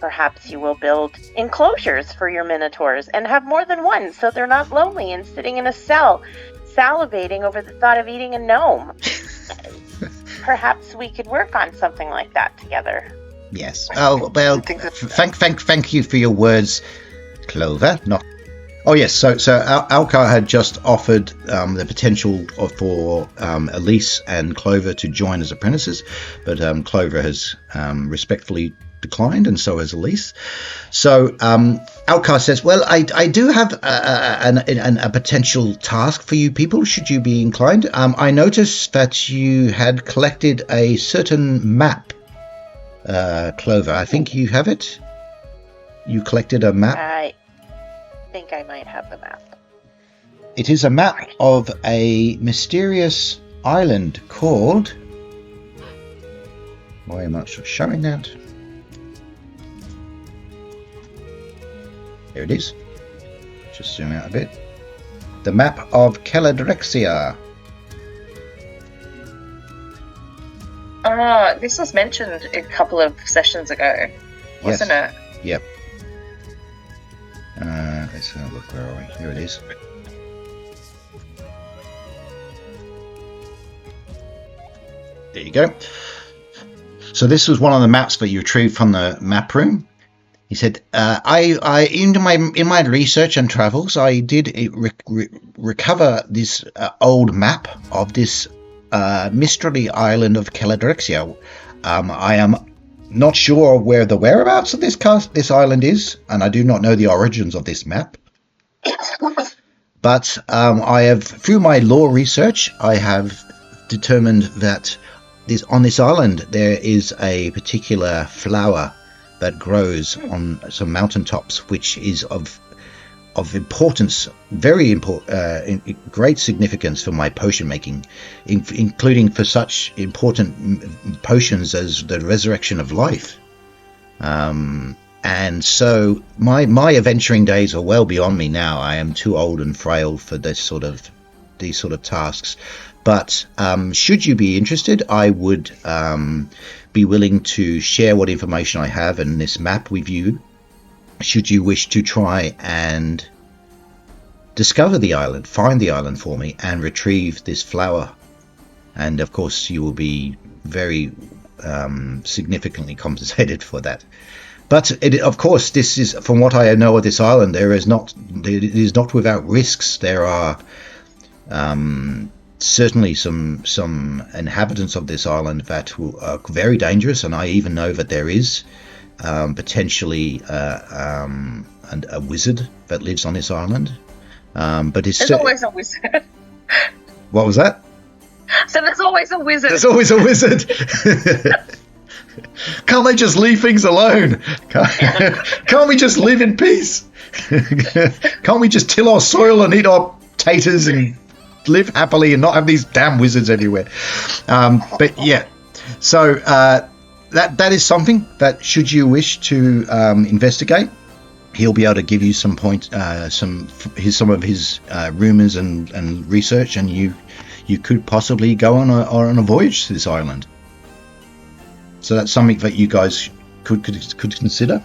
Speaker 4: perhaps you will build enclosures for your minotaurs and have more than one so they're not lonely and sitting in a cell salivating over the thought of eating a gnome. Perhaps we could work on something like that together.
Speaker 2: Yes. Oh, well, thank you for your words, Clover. Oh, yes. So Alcar had just offered the potential for Elise and Clover to join as apprentices, but Clover has respectfully declined, and so has Elise. So Alcar says, well, I do have a potential task for you people, should you be inclined. I noticed that you had collected a certain map, Clover. I think you have it. You collected a map.
Speaker 4: I think I might have the map.
Speaker 2: It is a map of a mysterious island called... Why am I not showing that? Here it is. Just zoom out a bit. The map of Caladrexia.
Speaker 3: This was mentioned a couple of sessions ago, wasn't it?
Speaker 2: Yep. Let's have a look. Where are we? Here it is. There you go. So this was one of the maps that you retrieved from the map room. He said, "I in my research and travels, I did recover this old map of this mystery island of Caladrexia. I am not sure where the whereabouts of this island is, and I do not know the origins of this map. But I have, through my lore research, I have determined that on this island there is a particular flower that grows on some mountaintops, which is of importance, very important, great significance for my potion making, including for such important potions as the resurrection of life. And so my adventuring days are well beyond me now. I am too old and frail for these sort of tasks. But should you be interested, I would be willing to share what information I have in this map with you, should you wish to try and discover the island, find the island for me, and retrieve this flower. And of course, you will be very significantly compensated for that. But of course, this is, from what I know of this island, it is not without risks. There are certainly some inhabitants of this island that are very dangerous, and I even know that there is potentially a wizard that lives on this island. But
Speaker 3: there's always a wizard.
Speaker 2: What was that?
Speaker 3: So there's always a wizard.
Speaker 2: There's always a wizard. Can't they just leave things alone? Can't we just live in peace? Can't we just till our soil and eat our taters and live happily and not have these damn wizards everywhere? But yeah, so that is something that, should you wish to investigate, he'll be able to give you some of his rumors and research, and you could possibly go on a voyage to this island. So that's something that you guys could consider.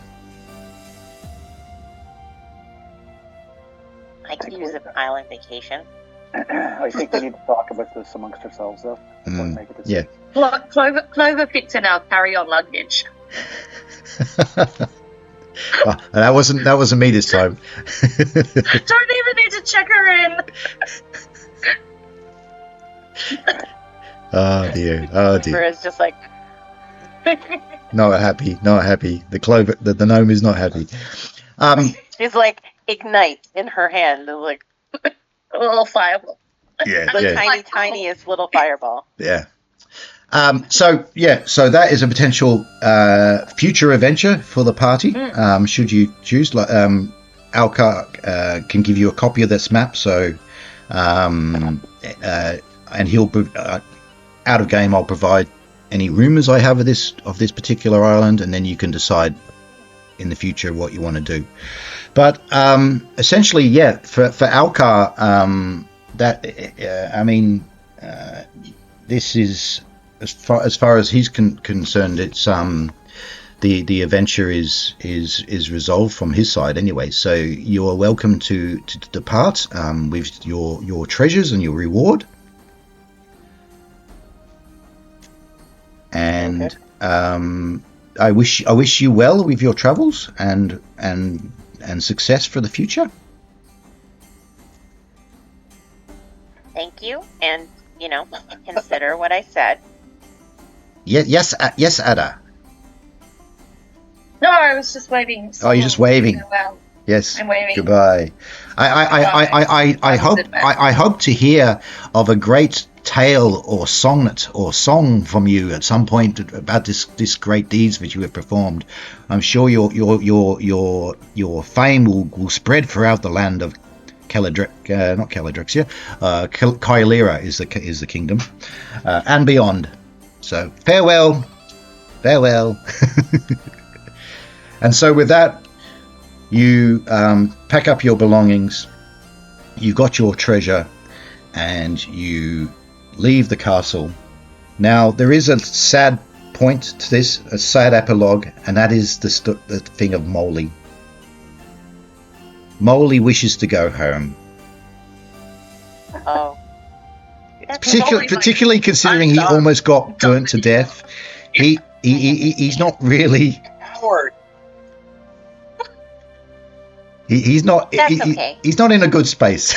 Speaker 4: I could use an island vacation.
Speaker 6: I think we need to talk about this amongst ourselves, though. Before we make a decision.
Speaker 2: Yeah.
Speaker 3: Clover fits in our carry-on luggage.
Speaker 2: That wasn't me this time.
Speaker 3: Don't even need to check her in.
Speaker 2: Oh dear.
Speaker 4: It's just like
Speaker 2: Not happy. The gnome is not happy.
Speaker 4: she's like ignite in her hand, like
Speaker 3: a little fireball.
Speaker 2: Yeah.
Speaker 4: tiniest little fireball.
Speaker 2: Yeah. So that is a potential future adventure for the party. Should you choose, Alcar can give you a copy of this map. So, and he'll out of game. I'll provide any rumors I have of this particular island, and then you can decide in the future what you want to do. But essentially, for Alcar, this is, as far as he's concerned, it's the adventure is resolved from his side anyway. So you are welcome to depart with your treasures and your reward. And I wish you well with your travels and success for the future.
Speaker 4: Thank you, and consider what I said.
Speaker 2: Yes, Ada.
Speaker 3: No, I was just waving.
Speaker 2: Oh, you're just waving.
Speaker 3: Well,
Speaker 2: Yes.
Speaker 3: I'm waving.
Speaker 2: Goodbye. I hope to hear of a great tale or song from you at some point about this great deeds which you have performed. I'm sure your fame will spread throughout the land of Kylera is the kingdom, and beyond. So farewell. And so with that, you pack up your belongings, you got your treasure, and you leave the castle. Now, there is a sad point to this, a sad epilogue, and that is the thing of Molly. Molly wishes to go home.
Speaker 4: Oh.
Speaker 2: Particularly considering he almost got burnt to death. He's not really...
Speaker 5: Howard.
Speaker 2: He's not.
Speaker 4: Okay.
Speaker 2: He's not in a good space.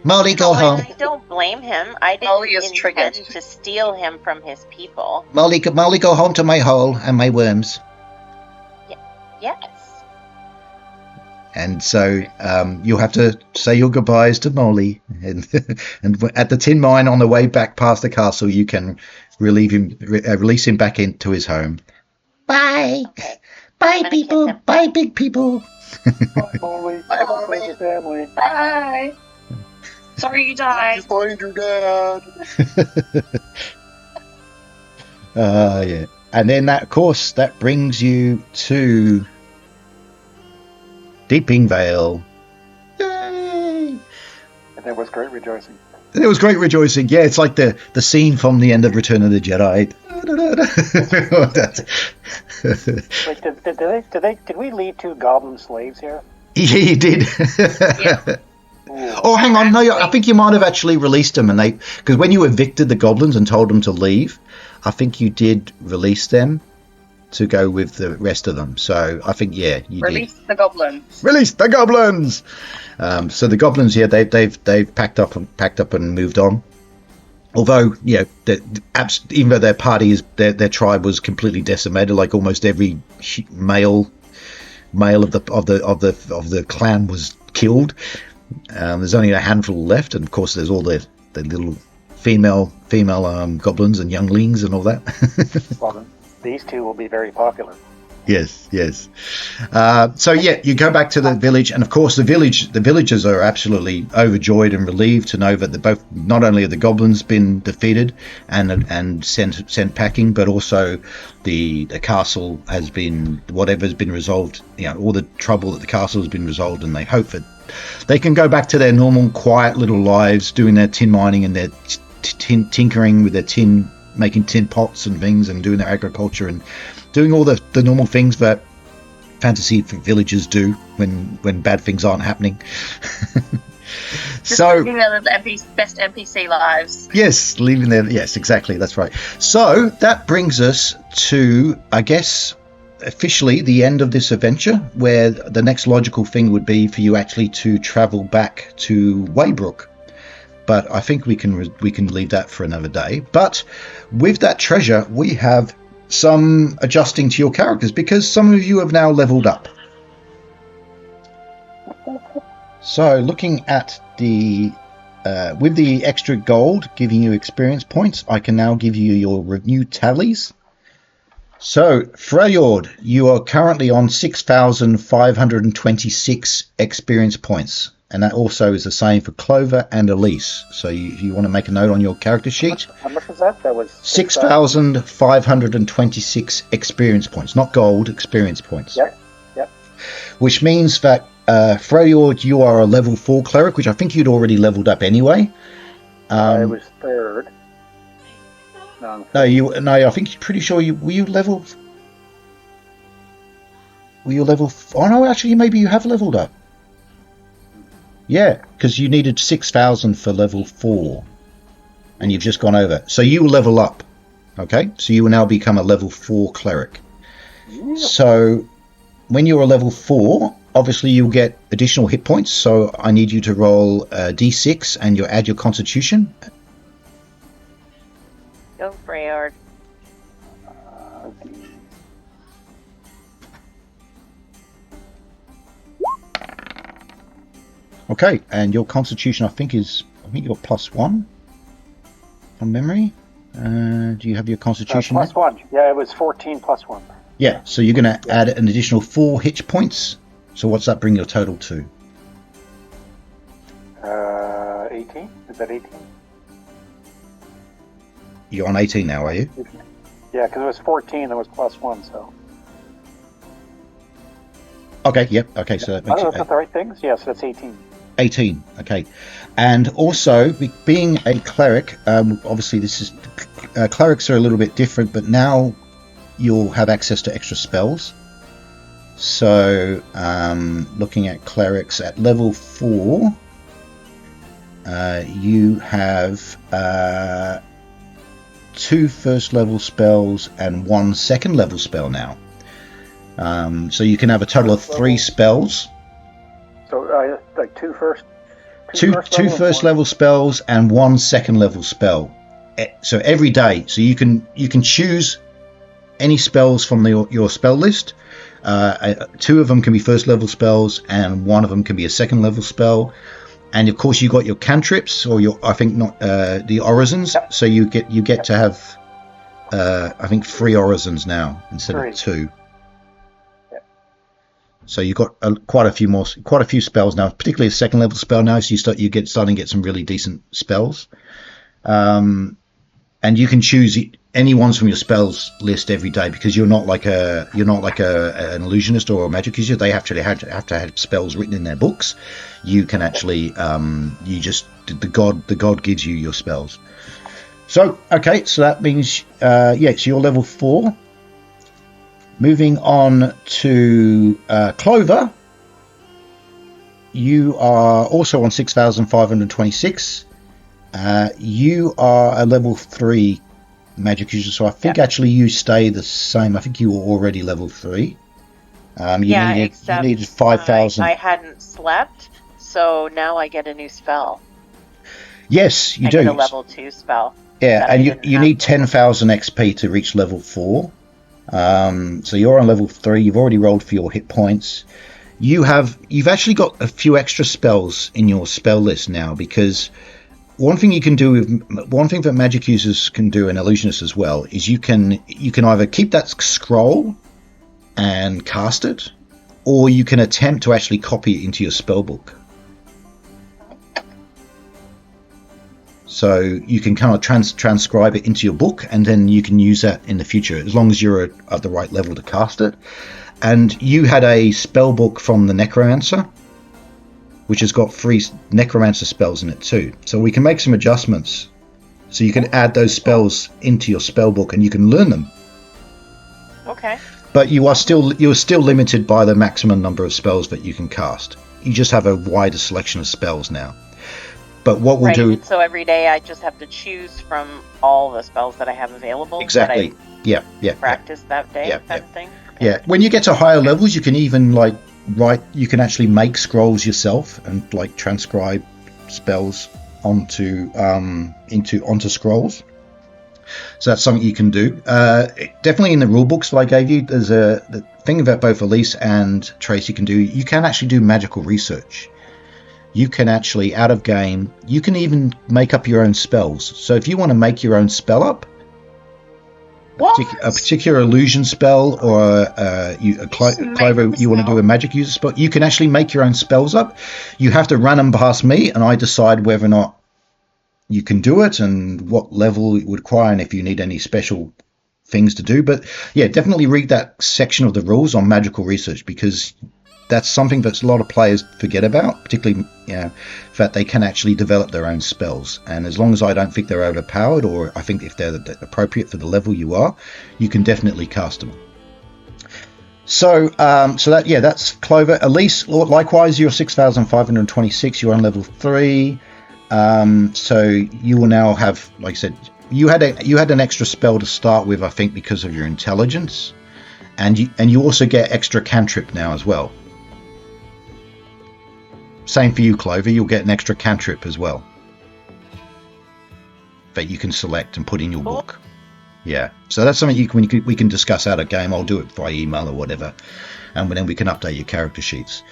Speaker 2: Molly, go home.
Speaker 4: I don't blame him. I
Speaker 3: Molly
Speaker 4: didn't
Speaker 3: is
Speaker 4: intend
Speaker 3: triggered.
Speaker 4: to steal him from his people.
Speaker 2: Molly, go home to my hole and my worms.
Speaker 4: Yes.
Speaker 2: And so you'll have to say your goodbyes to Molly, and at the tin mine on the way back past the castle, you can release him back into his home. Bye, bye, people, bye, big people.
Speaker 6: Bye, Molly.
Speaker 5: Bye,
Speaker 6: Bye,
Speaker 5: Molly.
Speaker 6: family.
Speaker 3: Bye. Sorry you died.
Speaker 5: You find your dad.
Speaker 2: Yeah. And then that brings you to Deeping Vale. Yay!
Speaker 6: And there was great rejoicing.
Speaker 2: It was great rejoicing. Yeah, it's like the scene from the end of Return of the Jedi.
Speaker 6: Wait, did we lead 2 goblin slaves here?
Speaker 2: He did.
Speaker 3: Yeah.
Speaker 2: Oh, hang on. No, I think you might have actually released them, because when you evicted the goblins and told them to leave, I think you did release them to go with the rest of them. So I think you
Speaker 3: Release the goblins.
Speaker 2: Release the goblins. So the goblins, they've packed up and moved on. Although, even though their party their tribe was completely decimated, like almost every male of the clan was killed. There's only a handful left, and of course, there's all the little female goblins and younglings and all that.
Speaker 6: Well, these 2 will be very popular.
Speaker 2: Yes. So you go back to the village, and of course the villagers are absolutely overjoyed and relieved to know that not only have the goblins been defeated and sent packing, but also the castle has been, whatever's been resolved, all the trouble at the castle has been resolved, and they hope that they can go back to their normal quiet little lives, doing their tin mining and their tinkering with their tin, making tin pots and things, and doing their agriculture and doing all the normal things that fantasy villagers do when bad things aren't happening.
Speaker 3: Just living their best NPC lives.
Speaker 2: Yes, leaving there. Yes, exactly. That's right. So that brings us to, I guess, officially the end of this adventure, where the next logical thing would be for you actually to travel back to Waybrook. But I think we can leave that for another day. But with that treasure, we have some adjusting to your characters, because some of you have now leveled up. So looking at the with the extra gold giving you experience points, I can now give you your review tallies. So Freyord, you are currently on 6,526 experience points, and that also is the same for Clover and Elise. So you want to make a note on your character sheet.
Speaker 6: How much was that? That was
Speaker 2: 6,526 experience points, not gold, experience points.
Speaker 6: Yep.
Speaker 2: Which means that Freyord, you are a level 4 cleric, which I think you'd already leveled up anyway.
Speaker 6: I was 3rd.
Speaker 2: No, I think you're pretty sure were you level? Were you level? Oh no, actually, maybe you have leveled up. Yeah, because you needed 6,000 for level 4, and you've just gone over. So you will level up. Okay, so you will now become a level 4 cleric. So when you're a level 4, obviously you'll get additional hit points. So I need you to roll a d6 and you add your constitution.
Speaker 4: Go, Freyard.
Speaker 2: Okay, and your constitution, I think you're +1 from memory. Do you have your constitution?
Speaker 6: +1. Yeah, it was 14 +1.
Speaker 2: Yeah, so you're going to add an additional 4 hit points. So what's that bring your total to?
Speaker 6: 18? Is that 18?
Speaker 2: You're on 18 now, are you?
Speaker 6: Yeah, because it was 14, it was +1, so.
Speaker 2: Okay, yep, okay, so that makes
Speaker 6: Oh,
Speaker 2: it
Speaker 6: is that the right things? Yes, that's 18.
Speaker 2: 18, okay. And also, being a cleric, obviously this is... clerics are a little bit different, but now you'll have access to extra spells. So, looking at clerics at level 4, you have 2 first level spells and 1 second level spell now. So you can have a total of 3 spells.
Speaker 6: So, like two first
Speaker 2: level spells and 1 second level spell. So every day, so you can choose any spells from your spell list. 2 of them can be first level spells, and 1 of them can be a second level spell. And of course, you got your cantrips, or the orisons. Yep. So you get to have, I think 3 orisons now instead of 2. Yep. So you got quite a few spells now, particularly a second level spell now. So starting to get some really decent spells. And you can choose any ones from your spells list every day, because you're not like an illusionist or a magic user. They actually have to have spells written in their books. You can actually the god gives you your spells. So okay, so that means so you're level 4. Moving on to Clover, you are also on 6,526. You are a level 3 magic user, so I think actually you stay the same. I think you were already level 3. You needed 5,000.
Speaker 4: I hadn't slept, so now I get a new spell.
Speaker 2: Yes, you do.
Speaker 4: I get a level 2 spell.
Speaker 2: Yeah, and you need 10,000 XP to reach level 4. So you're on level 3. You've already rolled for your hit points. You've actually got a few extra spells in your spell list now, because one thing that magic users can do, and illusionists as well, is you can either keep that scroll and cast it, or you can attempt to actually copy it into your spell book. So you can kind of transcribe it into your book, and then you can use that in the future, as long as you're at the right level to cast it. And you had a spell book from the Necromancer, which has got 3 Necromancer spells in it too. So we can make some adjustments. So you can add those spells into your spell book, and you can learn them.
Speaker 4: Okay.
Speaker 2: But you're still limited by the maximum number of spells that you can cast. You just have a wider selection of spells now. But what we'll do...
Speaker 4: So every day I just have to choose from all the spells that I have available.
Speaker 2: Exactly. Yeah.
Speaker 4: Practice that day kind of thing. Okay.
Speaker 2: Yeah. When you get to higher levels, you can even you can actually make scrolls yourself and transcribe spells onto scrolls. So that's something you can do. Definitely in the rule books that I gave you, there's the thing that both Elise and Tracy can do. You can actually do magical research. You can actually, out of game, you can even make up your own spells. So if you want to make your own spell up, a particular illusion spell, or Clivo, you want to do a magic user spell, you can actually make your own spells up. You have to run them past me, and I decide whether or not you can do it and what level it would require, and if you need any special things to do. But yeah, definitely read that section of the rules on magical research, because that's something that a lot of players forget about, particularly that they can actually develop their own spells. And as long as I don't think they're overpowered, or I think if they're appropriate for the level you are, you can definitely cast them. So, that's Clover. Elise, likewise, you're 6,526. You're on level 3. So you will now have, like I said, you had an extra spell to start with, I think, because of your intelligence, and you also get extra cantrip now as well. Same for you, Clover. You'll get an extra cantrip as well that you can select and put in your book. Yeah, so that's something we can discuss out of game. I'll do it by email or whatever, and then we can update your character sheets.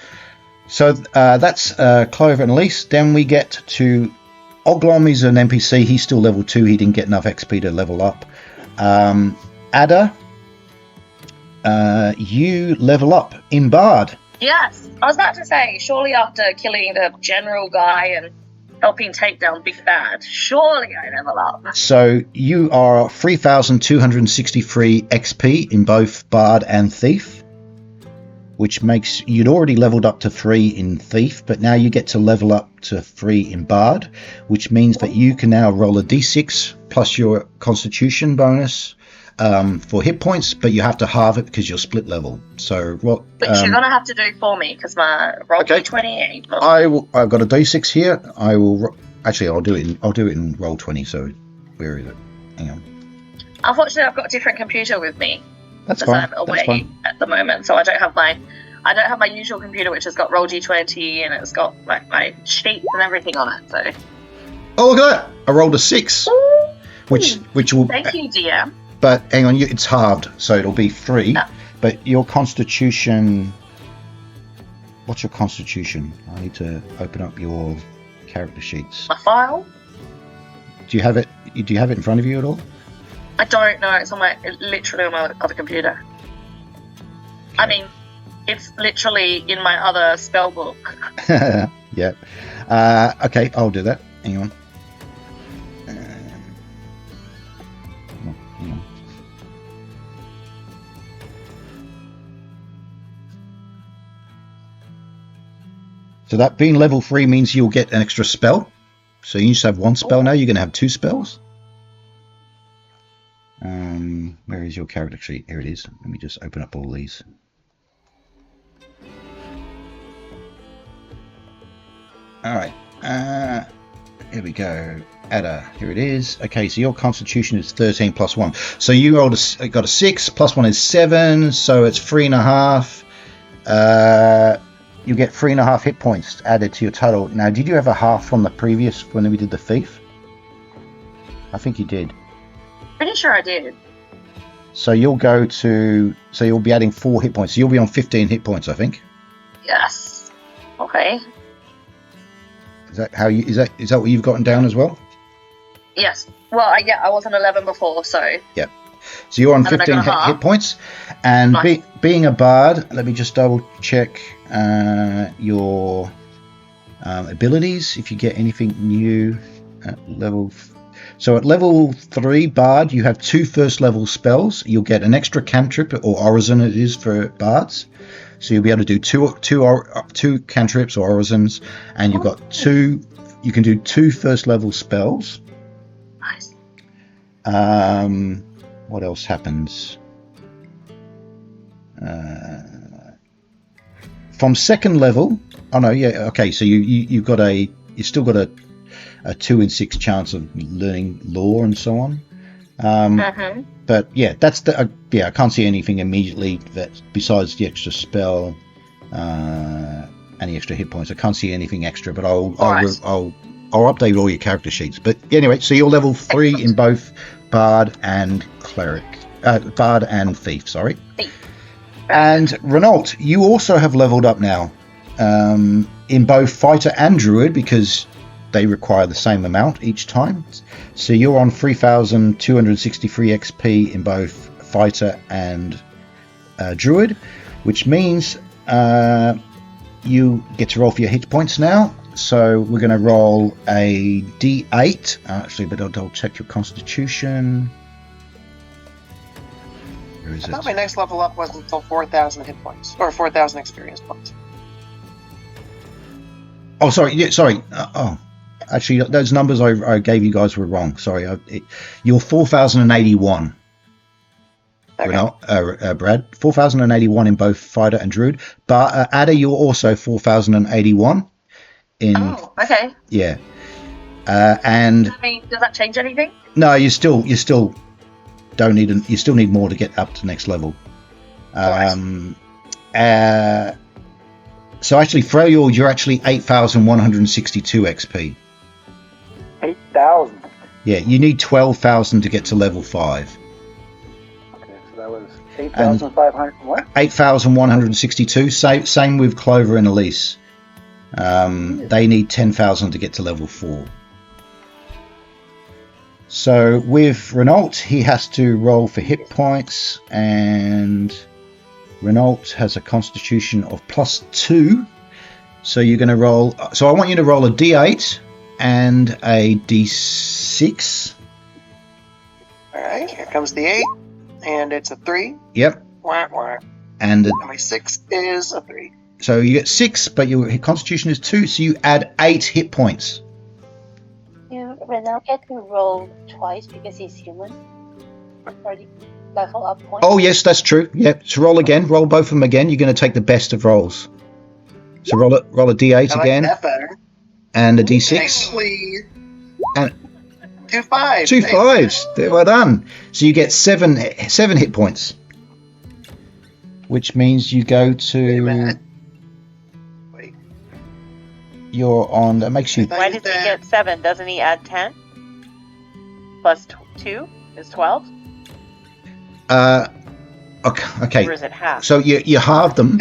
Speaker 2: So that's Clover and Elise. Then we get to Oglom. Is an NPC. He's still level 2. He didn't get enough XP to level up. Ada, you level up in Bard.
Speaker 3: Yes, I was about to say, surely after killing the general guy and helping take down Big Bad, surely I level up.
Speaker 2: So you are 3,263 XP in both Bard and Thief, which makes you'd already leveled up to 3 in Thief, but now you get to level up to 3 in Bard, which means that you can now roll a d6 plus your Constitution bonus for hit points, but you have to halve it because you're split level. So what?
Speaker 3: Which you're gonna have to do for me because my roll d20 ain't.
Speaker 2: I've got a d6 here. I'll do it in roll 20. So where is it? Hang on.
Speaker 3: Unfortunately, I've got a different computer with me.
Speaker 2: That's fine.
Speaker 3: I'm away at the moment, so I don't have my usual computer, which has got roll d20 and it's got my sheets and everything on it. So.
Speaker 2: Oh, look at that! I rolled a 6, which will.
Speaker 3: Thank you, DM.
Speaker 2: But hang on, it's halved, so it'll be 3.
Speaker 3: Oh.
Speaker 2: But your Constitution. What's your Constitution? I need to open up your character sheets.
Speaker 3: My file.
Speaker 2: Do you have it? Do you have it in front of you at all?
Speaker 3: I don't know. It's literally on my other computer. Okay. I mean, it's literally in my other spell book.
Speaker 2: Yeah. Okay, I'll do that. Hang on. Hang on. So that being level 3 means you'll get an extra spell. So you used to have 1 spell, now you're going to have 2 spells. Where is your character sheet? Here it is. Let me just open up all these. Alright. Here we go. Ada. Here it is. Okay, so your Constitution is 13 plus 1. So you got a 6, plus 1 is 7, so it's 3.5. You get 3.5 hit points added to your total. Now, did you have a half from the previous when we did the Thief? I think you did.
Speaker 3: Pretty sure I did.
Speaker 2: So you'll be adding 4 hit points. So you'll be on 15 hit points, I think.
Speaker 3: Yes. Okay.
Speaker 2: Is that what you've gotten down as well?
Speaker 3: Yes. Well, I was on 11 before, so.
Speaker 2: Yeah. So you're on 15 hit points, and nice. Being a bard, let me just double check your abilities. If you get anything new at level. So at level 3 bard, you have 2 first level spells. You'll get an extra cantrip or orison. It is for bards. So you'll be able to do two cantrips or orisons, and you've got 2. You can do 2 first level spells.
Speaker 3: Nice.
Speaker 2: What else happens? From second level. Oh no, yeah, okay. So you still got a 2 in 6 chance of learning lore and so on. But yeah, that's I can't see anything immediately that besides the extra spell, any extra hit points. I can't see anything extra, but I'll update all your character sheets. But anyway, so you're level 3 in both Bard and Cleric, Bard and Thief. Sorry. And Renault, you also have leveled up now in both Fighter and Druid because they require the same amount each time. So you're on 3,263 XP in both Fighter and Druid, which means you get to roll for your hit points now. So we're going to roll a D8. Actually, but I'll check your Constitution. Where is it?
Speaker 5: I thought my next level up wasn't until 4,000 hit points, or 4,000 experience points.
Speaker 2: Oh, sorry. Yeah, sorry. Actually, those numbers I gave you guys were wrong. Sorry. You're 4,081.
Speaker 5: Okay.
Speaker 2: Brad, 4,081 in both fighter and druid. But Ada, you're also 4,081 in.
Speaker 3: Oh, okay.
Speaker 2: Yeah. And
Speaker 3: I mean, does that change anything?
Speaker 2: no, you still don't need. You still need more to get up to next level. So actually, Freyord, you're actually 8,162 XP.
Speaker 6: 8,000.
Speaker 2: Yeah, you need 12,000 to get to level 5.
Speaker 6: Okay, so that was 8,500. What?
Speaker 2: 8,162. Same with Clover and Elise. They need 10,000 to get to level 4. So with Renault, he has to roll for hit points, and Renault has a constitution of +2. So you're going to roll. So I want you to roll a d8 and a d6.
Speaker 5: All right, here comes the 8, and it's a 3.
Speaker 2: Yep.
Speaker 5: Wah, wah.
Speaker 2: And
Speaker 5: And my 6 is a 3.
Speaker 2: so you get 6, but your constitution is 2, so you add 8 hit points.
Speaker 7: You Renault get to roll twice because he's human. For the level up point.
Speaker 2: Oh yes, that's true. Yep. So roll again. Roll both of them again. You're going to take the best of rolls. So roll a d8
Speaker 5: I like
Speaker 2: again
Speaker 5: that better.
Speaker 2: and a d6
Speaker 5: Actually,
Speaker 2: and
Speaker 5: 2 5s.
Speaker 2: 2 5s. Well done. So you get 7 hit points, which means you go
Speaker 5: Wait a
Speaker 2: to.
Speaker 5: minute. Wait.
Speaker 2: You're on. That makes you.
Speaker 4: Why does he get 7? Doesn't he add 10? Plus 2 is 12?
Speaker 2: Okay.
Speaker 4: Or is it half?
Speaker 2: So you halved them.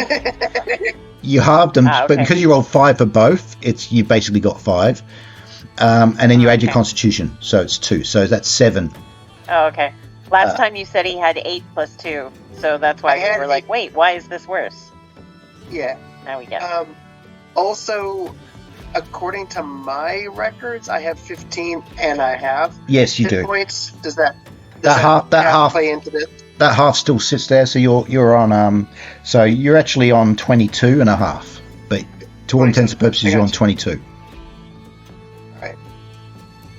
Speaker 2: You halved them,
Speaker 4: okay.
Speaker 2: but because you rolled 5 for both, you basically got 5. And then you add your
Speaker 4: Okay.
Speaker 2: constitution, so it's 2. So that's 7.
Speaker 4: Oh, okay. Last time you said he had 8 plus 2, so that's why
Speaker 5: I had
Speaker 4: we were like,
Speaker 5: 8.
Speaker 4: wait, why is this worse?
Speaker 5: Yeah.
Speaker 4: Now we get it.
Speaker 5: Also, according to my records, I have 15 and I have
Speaker 2: Yes, you
Speaker 5: hit
Speaker 2: do.
Speaker 5: points. Does that
Speaker 2: That half
Speaker 5: play into this?
Speaker 2: that half still sits there, so you're on so you're actually on 22 and a half, but to all intents and purposes you're on 22.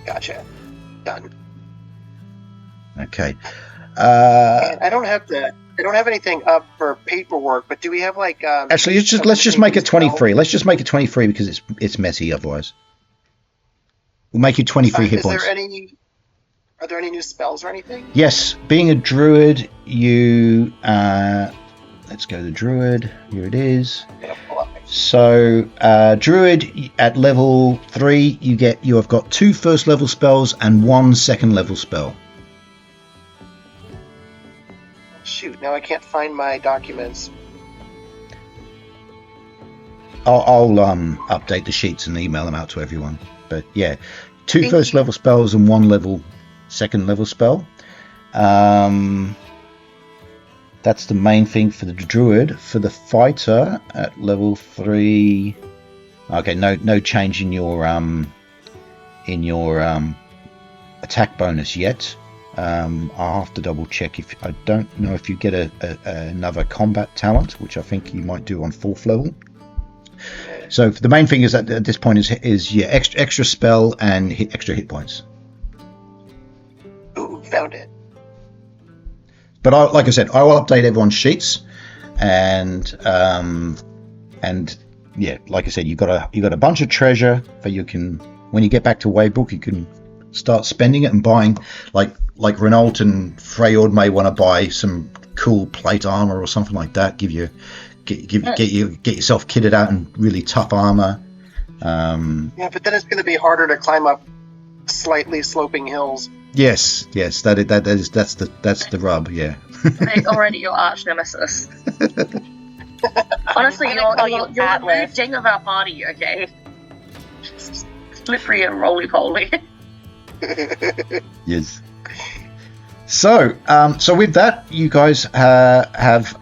Speaker 5: Gotcha. Done.
Speaker 2: Okay.
Speaker 5: And I don't have anything up for paperwork, but do we have like
Speaker 2: Actually, let's just make it 23. Let's just make it 23 because it's messy otherwise. We'll make you 23 hit points.
Speaker 5: Are there any new spells or anything?
Speaker 2: Yes, being a druid, you let's go to druid. Here it is.
Speaker 5: Yeah, pull up my-
Speaker 2: So, druid at level 3, you have got 2 first level spells and 1 second level spell.
Speaker 5: Shoot, now I can't find my documents.
Speaker 2: I'll update the sheets and email them out to everyone. But yeah, 2
Speaker 5: Thank
Speaker 2: first
Speaker 5: you.
Speaker 2: level spells and 1 second level spell. That's the main thing for the druid. For the fighter at level 3, okay, no change in your attack bonus yet. I'll have to double check. If I don't know if you get another combat talent, which I think you might do on 4th level. So the main thing is that at this point is your extra spell and extra hit points.
Speaker 5: Ooh, found it.
Speaker 2: But like I said, I will update everyone's sheets, and yeah, like I said, you got a bunch of treasure that you can, when you get back to Waybook, you can start spending it and buying, like Renault and Freyord may want to buy some cool plate armor or something like that. Get yourself kitted out in really tough armor.
Speaker 5: Yeah, but then it's going to be harder to climb up slightly sloping hills.
Speaker 2: Yes, that's the rub. Yeah.
Speaker 3: They're already your arch nemesis. Honestly,
Speaker 4: I'm gonna call
Speaker 3: you're
Speaker 4: you
Speaker 3: the
Speaker 4: Atlas.
Speaker 3: mood ding of our party, okay? Slippery and roly-poly.
Speaker 2: Yes. So with that, you guys have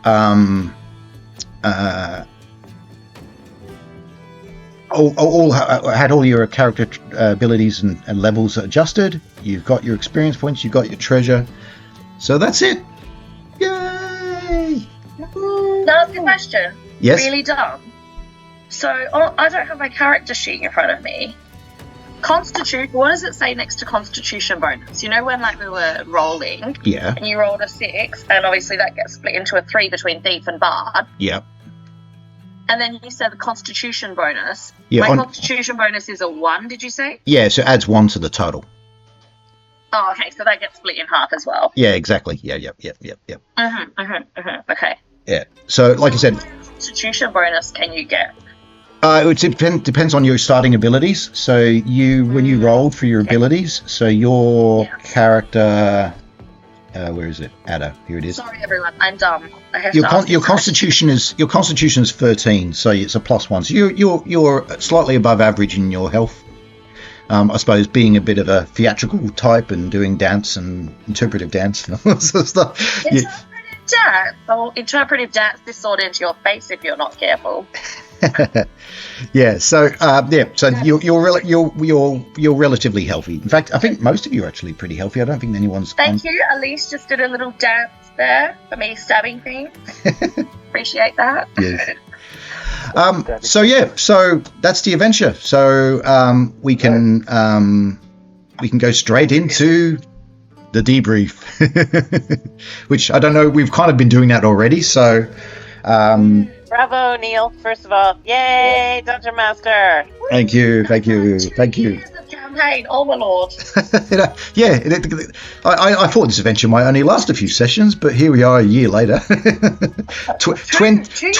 Speaker 2: had all your character abilities and levels adjusted. You've got your experience points. You've got your treasure. So that's it. Yay!
Speaker 3: Now, the question.
Speaker 2: Yes.
Speaker 3: Really dumb. So, I don't have my character sheet in front of me. Constitution. What does it say next to Constitution bonus? You know when like we were rolling,
Speaker 2: Yeah.
Speaker 3: and you rolled a 6, and obviously that gets split into a 3 between Thief and Bard.
Speaker 2: Yeah.
Speaker 3: And then you said the Constitution bonus.
Speaker 2: Yeah,
Speaker 3: My
Speaker 2: on-
Speaker 3: Constitution bonus is a 1. Did you say?
Speaker 2: Yeah, so it adds 1 to the total.
Speaker 3: Oh, okay. So that gets split in half as well.
Speaker 2: Yeah, exactly. Yeah.
Speaker 3: Okay.
Speaker 2: Yeah. So, like I said,
Speaker 3: What Constitution bonus can you get?
Speaker 2: it depends on your starting abilities. So when you rolled for your abilities, so your character, where is it? Ada. Here it is.
Speaker 3: Sorry, everyone. I'm dumb. I have
Speaker 2: Your
Speaker 3: to ask
Speaker 2: your
Speaker 3: this
Speaker 2: constitution is 13, so it's a +1. So you're slightly above average in your health. I suppose being a bit of a theatrical type and doing dance and interpretive dance and all that sort of stuff.
Speaker 3: Interpretive dance this sword into your face if you're not careful.
Speaker 2: Yeah. So So you're relatively healthy. In fact, I think most of you are actually pretty healthy. I don't think anyone's.
Speaker 3: Thank you. Elise just did a little dance there for me stabbing things. Appreciate that.
Speaker 2: Yes. So that's the adventure. So we can go straight into the debrief, which I don't know. We've kind of been doing that already. So.
Speaker 4: Bravo, Neil. First of all, yay, Dungeon Master.
Speaker 2: Thank you.
Speaker 3: 2 years of campaign, oh my lord.
Speaker 2: Yeah, I thought this adventure might only last a few sessions, but here we are a year later.
Speaker 3: 2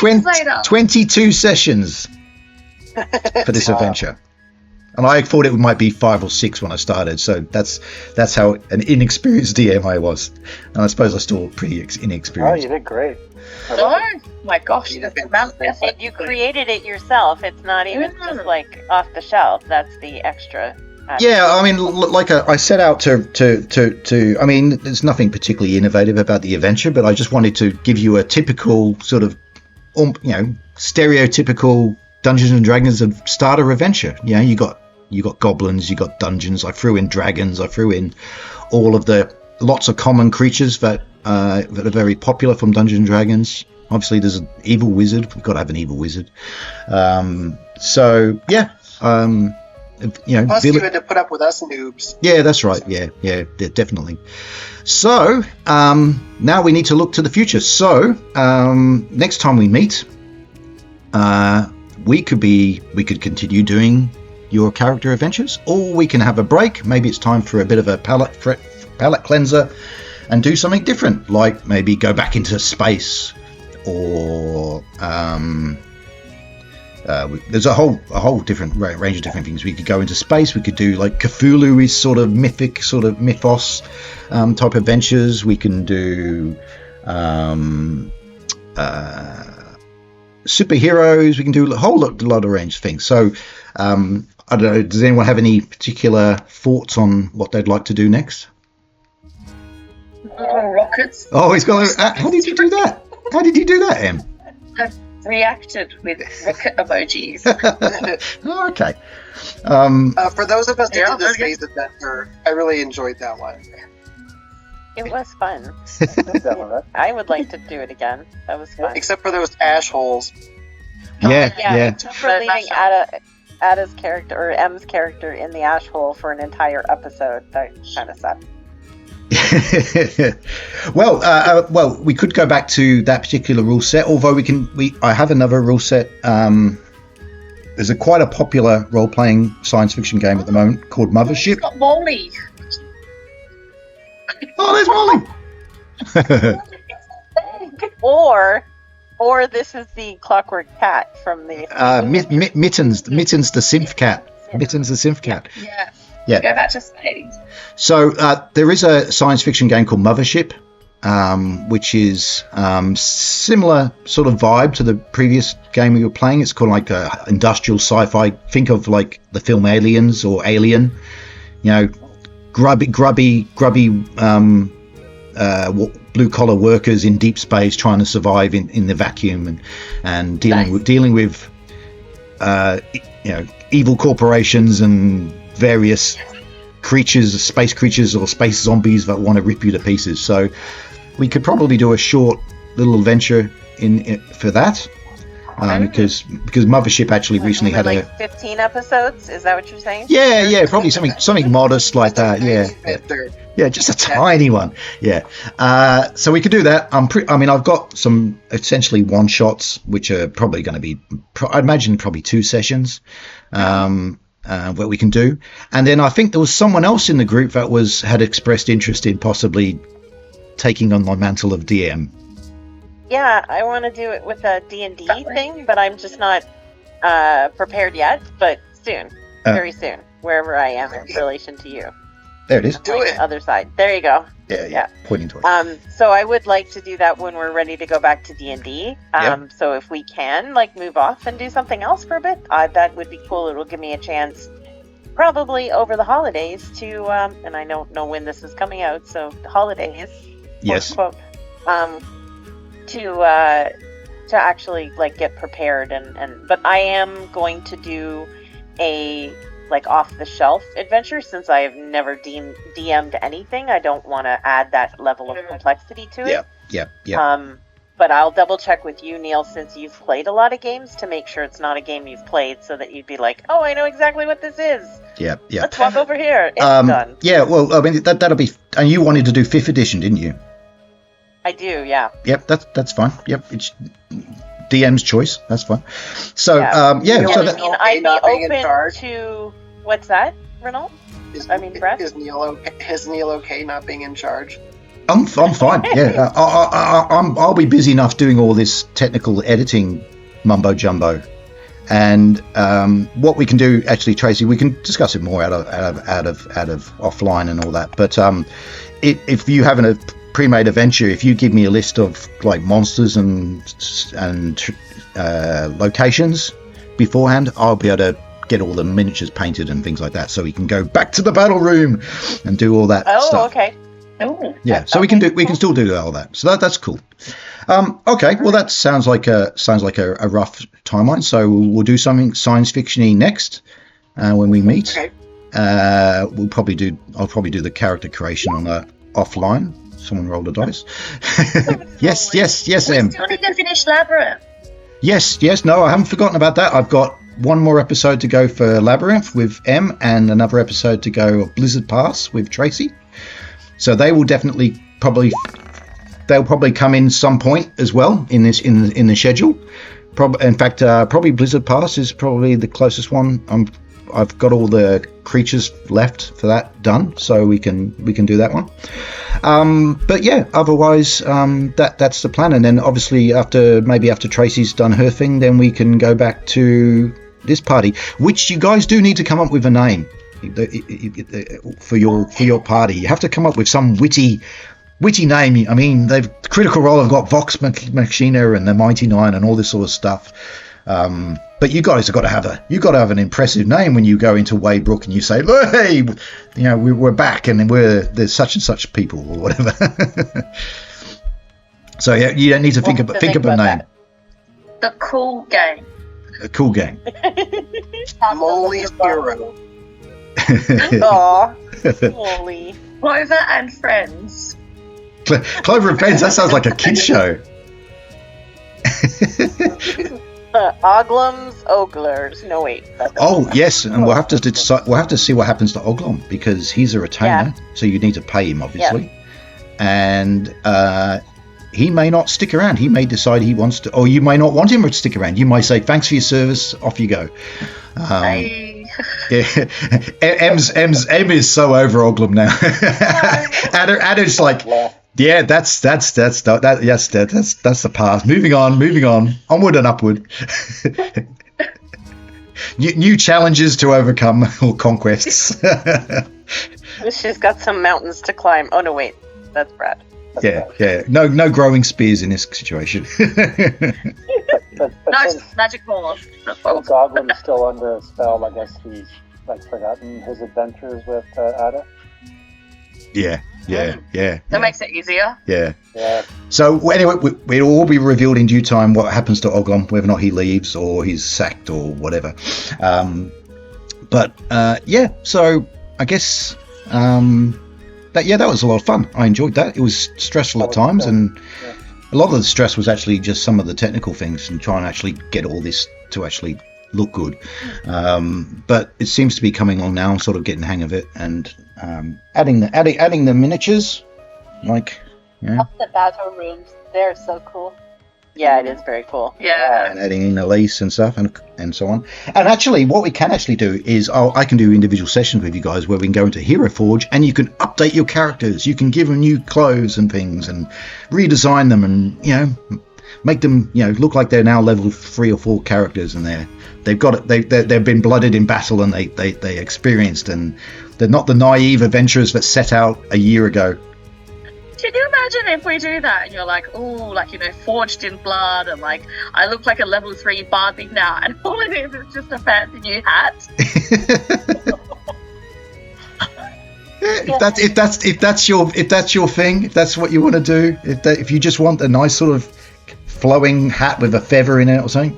Speaker 3: years later.
Speaker 2: 22 sessions for this adventure. And I thought it might be 5 or 6 when I started, so that's how an inexperienced DM I was. And I suppose I'm still pretty inexperienced.
Speaker 6: Oh, you did great.
Speaker 3: Oh my gosh, you did massive.
Speaker 4: And you created it yourself. It's not even just like off the shelf. That's the extra.
Speaker 2: Yeah, I mean, I set out to. I mean, there's nothing particularly innovative about the adventure, but I just wanted to give you a typical sort of, stereotypical Dungeons and Dragons of starter adventure. You know, you got goblins, you got dungeons. I threw in dragons. I threw in all of the lots of common creatures that are very popular from Dungeons and Dragons. Obviously, there's an evil wizard. We've got to have an evil wizard. So yeah.
Speaker 5: Plus, you had to put up with us noobs.
Speaker 2: Yeah, that's right. Yeah, definitely. So now we need to look to the future. So next time we meet, we could continue doing your character adventures, or we can have a break. Maybe it's time for a bit of a palate cleanser and do something different, like maybe go back into space, or there's a whole different range of different things. We could go into space. We could do like Cthulhu is sort of mythic, sort of mythos type adventures. We can do superheroes. We can do a whole lot of range of things. So I don't know. Does anyone have any particular thoughts on what they'd like to do next?
Speaker 3: Rockets.
Speaker 2: Oh, he's got. How did you do that? How did you do that, Em?
Speaker 3: I've reacted with rocket emojis.
Speaker 2: Oh, okay.
Speaker 5: For those of us who did the space adventure, I really enjoyed that one.
Speaker 4: It was fun. I would like to do it again. That was fun.
Speaker 5: Except for those ash holes.
Speaker 2: Yeah.
Speaker 4: For leaving Ada's character or M's character in the ash hole for an entire episode. That kind of sucked.
Speaker 2: Well, we could go back to that particular rule set. Although I have another rule set. There's quite a popular role-playing science fiction game at the moment called Mothership.
Speaker 3: It's got Molly.
Speaker 2: Oh, there's Molly.
Speaker 4: Or this is the Clockwork Cat from the
Speaker 2: Mittens the synth cat. Mittens the synth cat. Yeah.
Speaker 3: Go back to space.
Speaker 2: So there is a science fiction game called Mothership, which is similar sort of vibe to the previous game we were playing. It's called like a industrial sci-fi. Think of like the film Aliens or Alien. You know, grubby blue collar workers in deep space trying to survive in the vacuum and dealing with evil corporations and various creatures, space creatures or space zombies that want to rip you to pieces. So we could probably do a short little adventure in for that. because Mothership actually recently had
Speaker 4: like 15 episodes. Is that what you're saying?
Speaker 2: Yeah, probably something modest like that. Yeah, just a tiny one. Yeah, so we could do that. I've got some essentially one shots, which are probably going to be, I'd imagine, probably 2 sessions. What we can do, and then I think there was someone else in the group that had expressed interest in possibly taking on my mantle of DM.
Speaker 4: Yeah, I want to do it with a D&D thing, but I'm just not prepared yet. But soon, very soon, wherever I am in relation to you.
Speaker 2: There it is.
Speaker 5: Do it.
Speaker 4: Other side. There you go.
Speaker 2: Yeah. Pointing towards.
Speaker 4: So I would like to do that when we're ready to go back to D&D. So if we can, move off and do something else for a bit, that would be cool. It will give me a chance, probably over the holidays, to and I don't know when this is coming out, so holidays.
Speaker 2: Yes.
Speaker 4: Quote, to actually get prepared but I am going to do a off the shelf adventure, since I have never DM'd anything. I don't want to add that level of complexity to it.
Speaker 2: Yeah.
Speaker 4: But I'll double check with you, Neil, since you've played a lot of games, to make sure it's not a game you've played, so that you'd be like, oh, I know exactly what this is.
Speaker 2: Yeah.
Speaker 4: Let's walk over here. It's done.
Speaker 2: Yeah, well, I mean, that'll be, and you wanted to do 5th edition, didn't you?
Speaker 4: I do, yeah.
Speaker 2: Yep, that's fine. Yep, it's DM's choice. That's fine. So,
Speaker 4: Yeah.
Speaker 2: So that,
Speaker 4: I'd
Speaker 5: not
Speaker 4: be
Speaker 5: being in
Speaker 4: open
Speaker 5: charge?
Speaker 4: to... What's that, Renault? Brett?
Speaker 5: Is Neil okay not being in charge?
Speaker 2: I'm fine. Yeah, I'll be busy enough doing all this technical editing mumbo jumbo, and what we can do, actually, Tracy, we can discuss it more out of offline and all that. But if you have a pre-made adventure, if you give me a list of monsters and locations beforehand, I'll be able to get all the miniatures painted and things like that, so we can go back to the battle room and do all that stuff.
Speaker 4: Oh, okay.
Speaker 2: Yeah, so we can still do all that. So that's cool. Okay, well that sounds like a rough timeline. So we'll do something science fiction-y next when we meet.
Speaker 5: Okay.
Speaker 2: I'll probably do the character creation on the offline. Someone rolled a dice. Yes, Em.
Speaker 3: We still need to finish Labyrinth.
Speaker 2: Yes. No, I haven't forgotten about that. I've got one more episode to go for Labyrinth with Em, and another episode to go of Blizzard Pass with Tracy. So they will probably come in some point as well in the schedule. In fact, probably Blizzard Pass is probably the closest one. I've got all the creatures left for that done, so we can do that one. But yeah, otherwise that's the plan. And then obviously after Tracy's done her thing, then we can go back to this party, which you guys do need to come up with a name for your party. You have to come up with some witty name. I mean, Critical Role have got Vox Machina and the Mighty Nine and all this sort of stuff. But you guys have got to have an impressive name when you go into Waybrook and you say, "Hey, we're back and there's such and such people," or whatever. So yeah, you don't need to think of a name.
Speaker 3: That. The Cool Gang.
Speaker 2: A cool gang.
Speaker 5: Molly's Hero.
Speaker 4: Aw, Molly.
Speaker 3: Clover and Friends.
Speaker 2: Clover and Friends. That sounds like a kids show.
Speaker 4: Oglums, Oglers. No, wait.
Speaker 2: Oh yes, and we'll have to decide. We'll have to see what happens to Oglom, because he's a retainer, so you need to pay him, obviously. And he may not stick around. He may decide he wants to, or you may not want him to stick around. You might say, "Thanks for your service. Off you go." Yeah, M is so over Oglom now. Adam's like, yeah, that's the past. Moving on, onward and upward. New challenges to overcome, or conquests.
Speaker 4: She's got some mountains to climb. Oh no, wait, that's Brad.
Speaker 2: Yeah. No growing spears in this situation.
Speaker 6: But
Speaker 3: Nice magic balls.
Speaker 6: since Oglin's still under a spell, I guess he's forgotten his adventures with Ada.
Speaker 2: Yeah.
Speaker 3: That makes it easier.
Speaker 2: Yeah.
Speaker 6: Yeah.
Speaker 2: So anyway, it'll all be revealed in due time what happens to Oglom, whether or not he leaves or he's sacked or whatever. So I guess that was a lot of fun. I enjoyed that. It was stressful at times and a a lot of the stress was actually just some of the technical things and trying to actually get all this to actually look good. But it seems to be coming on now. I'm sort of getting the hang of it, and adding the miniatures, like
Speaker 7: Up the battle rooms, they're so cool.
Speaker 4: Yeah, it is very cool.
Speaker 3: Yeah.
Speaker 2: and adding in the lace and stuff and so on. And actually, what we can actually do is I can do individual sessions with you guys where we can go into Hero Forge and you can update your characters. You can give them new clothes and things and redesign them and make them look like they're now level 3 or 4 characters, and they've got it. They've been blooded in battle and they experienced, and they're not the naive adventurers that set out a year ago.
Speaker 3: Can you imagine if we do that and you're like, oh, forged in blood, and I look like a level 3 barbie now, and all it is just a fancy new hat.
Speaker 2: If that's your thing, if that's what you want to do, if you just want a nice sort of flowing hat with a feather in it or something,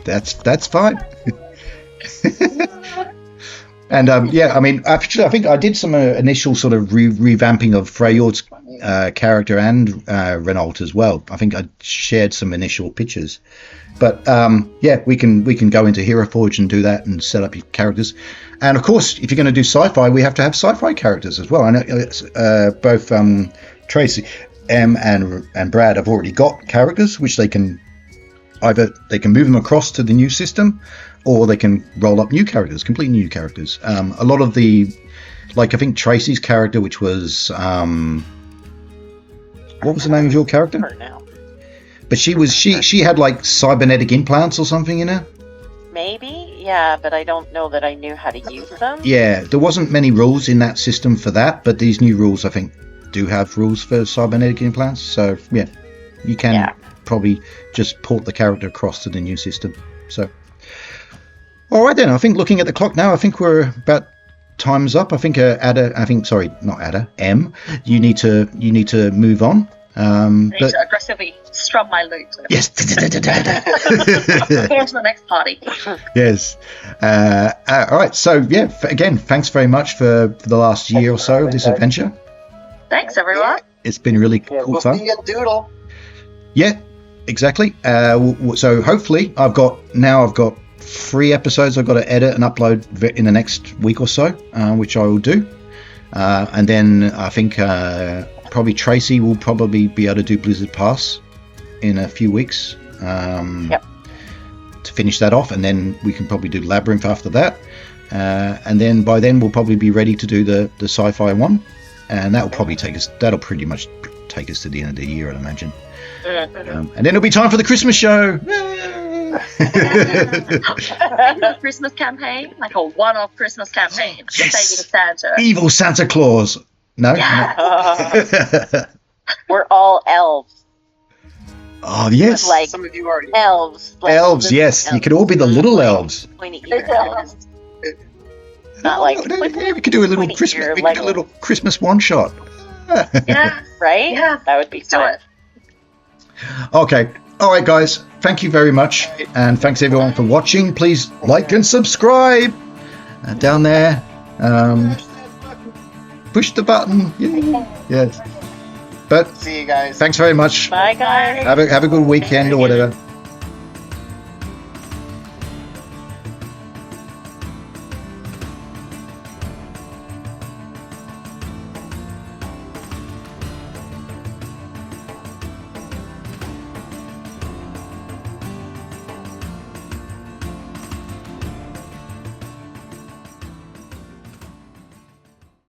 Speaker 2: that's fine. And actually, I think I did some initial sort of revamping of Freyord's character and Renault as well. I think I shared some initial pictures, but we can go into Hero Forge and do that and set up your characters. And of course, if you're going to do sci-fi, we have to have sci-fi characters as well. I know both Tracy, and Brad have already got characters which they can move them across to the new system, or they can roll up new characters, completely new characters. A lot of the, I think Tracy's character, which was what was the name of your character? But she had cybernetic implants or something in her.
Speaker 4: Maybe, yeah, but I don't know that I knew how to use them.
Speaker 2: Yeah, there wasn't many rules in that system for that, but these new rules, I think, do have rules for cybernetic implants. So yeah, you can probably just port the character across to the new system. So, all right then. I think looking at the clock now, I think we're about time's up. I think M. You need to move on.
Speaker 3: I need to aggressively strum my lute.
Speaker 2: Yes.
Speaker 3: Go to the next party.
Speaker 2: Yes. All right. So yeah, again, thanks very much for the last year or so of this adventure.
Speaker 3: Thanks, everyone.
Speaker 2: It's been really cool
Speaker 5: We'll
Speaker 2: fun.
Speaker 5: see you, Doodle.
Speaker 2: Yeah, exactly. So hopefully I've got 3 episodes I've got to edit and upload in the next week or so, which I will do. And then I think probably Tracy will probably be able to do Blizzard Pass in a few weeks. To finish that off, and then we can probably do Labyrinth after that. And then by then we'll probably be ready to do the sci-fi one. And that'll pretty much take us to the end of the year, I'd imagine. And then it'll be time for the Christmas show.
Speaker 3: Christmas campaign, like a one-off Christmas campaign.
Speaker 2: Yes.
Speaker 3: Santa.
Speaker 2: Evil Santa Claus. No.
Speaker 3: Yeah.
Speaker 4: We're all elves.
Speaker 2: Oh yes.
Speaker 5: Some of you already.
Speaker 4: Elves.
Speaker 2: Elves. Yes, you could all be the little elves.
Speaker 4: Pointy ear elves. Not
Speaker 2: we could do a little Christmas. We could do a little Christmas one shot.
Speaker 3: Yeah.
Speaker 4: Right?
Speaker 3: Yeah.
Speaker 4: That would be fun.
Speaker 2: Okay. All right, guys. Thank you very much, and thanks everyone for watching. Please like and subscribe down there. Push the button. Yes. But
Speaker 5: See you guys.
Speaker 2: thanks very much.
Speaker 4: Bye, guys.
Speaker 2: Have a good weekend or whatever.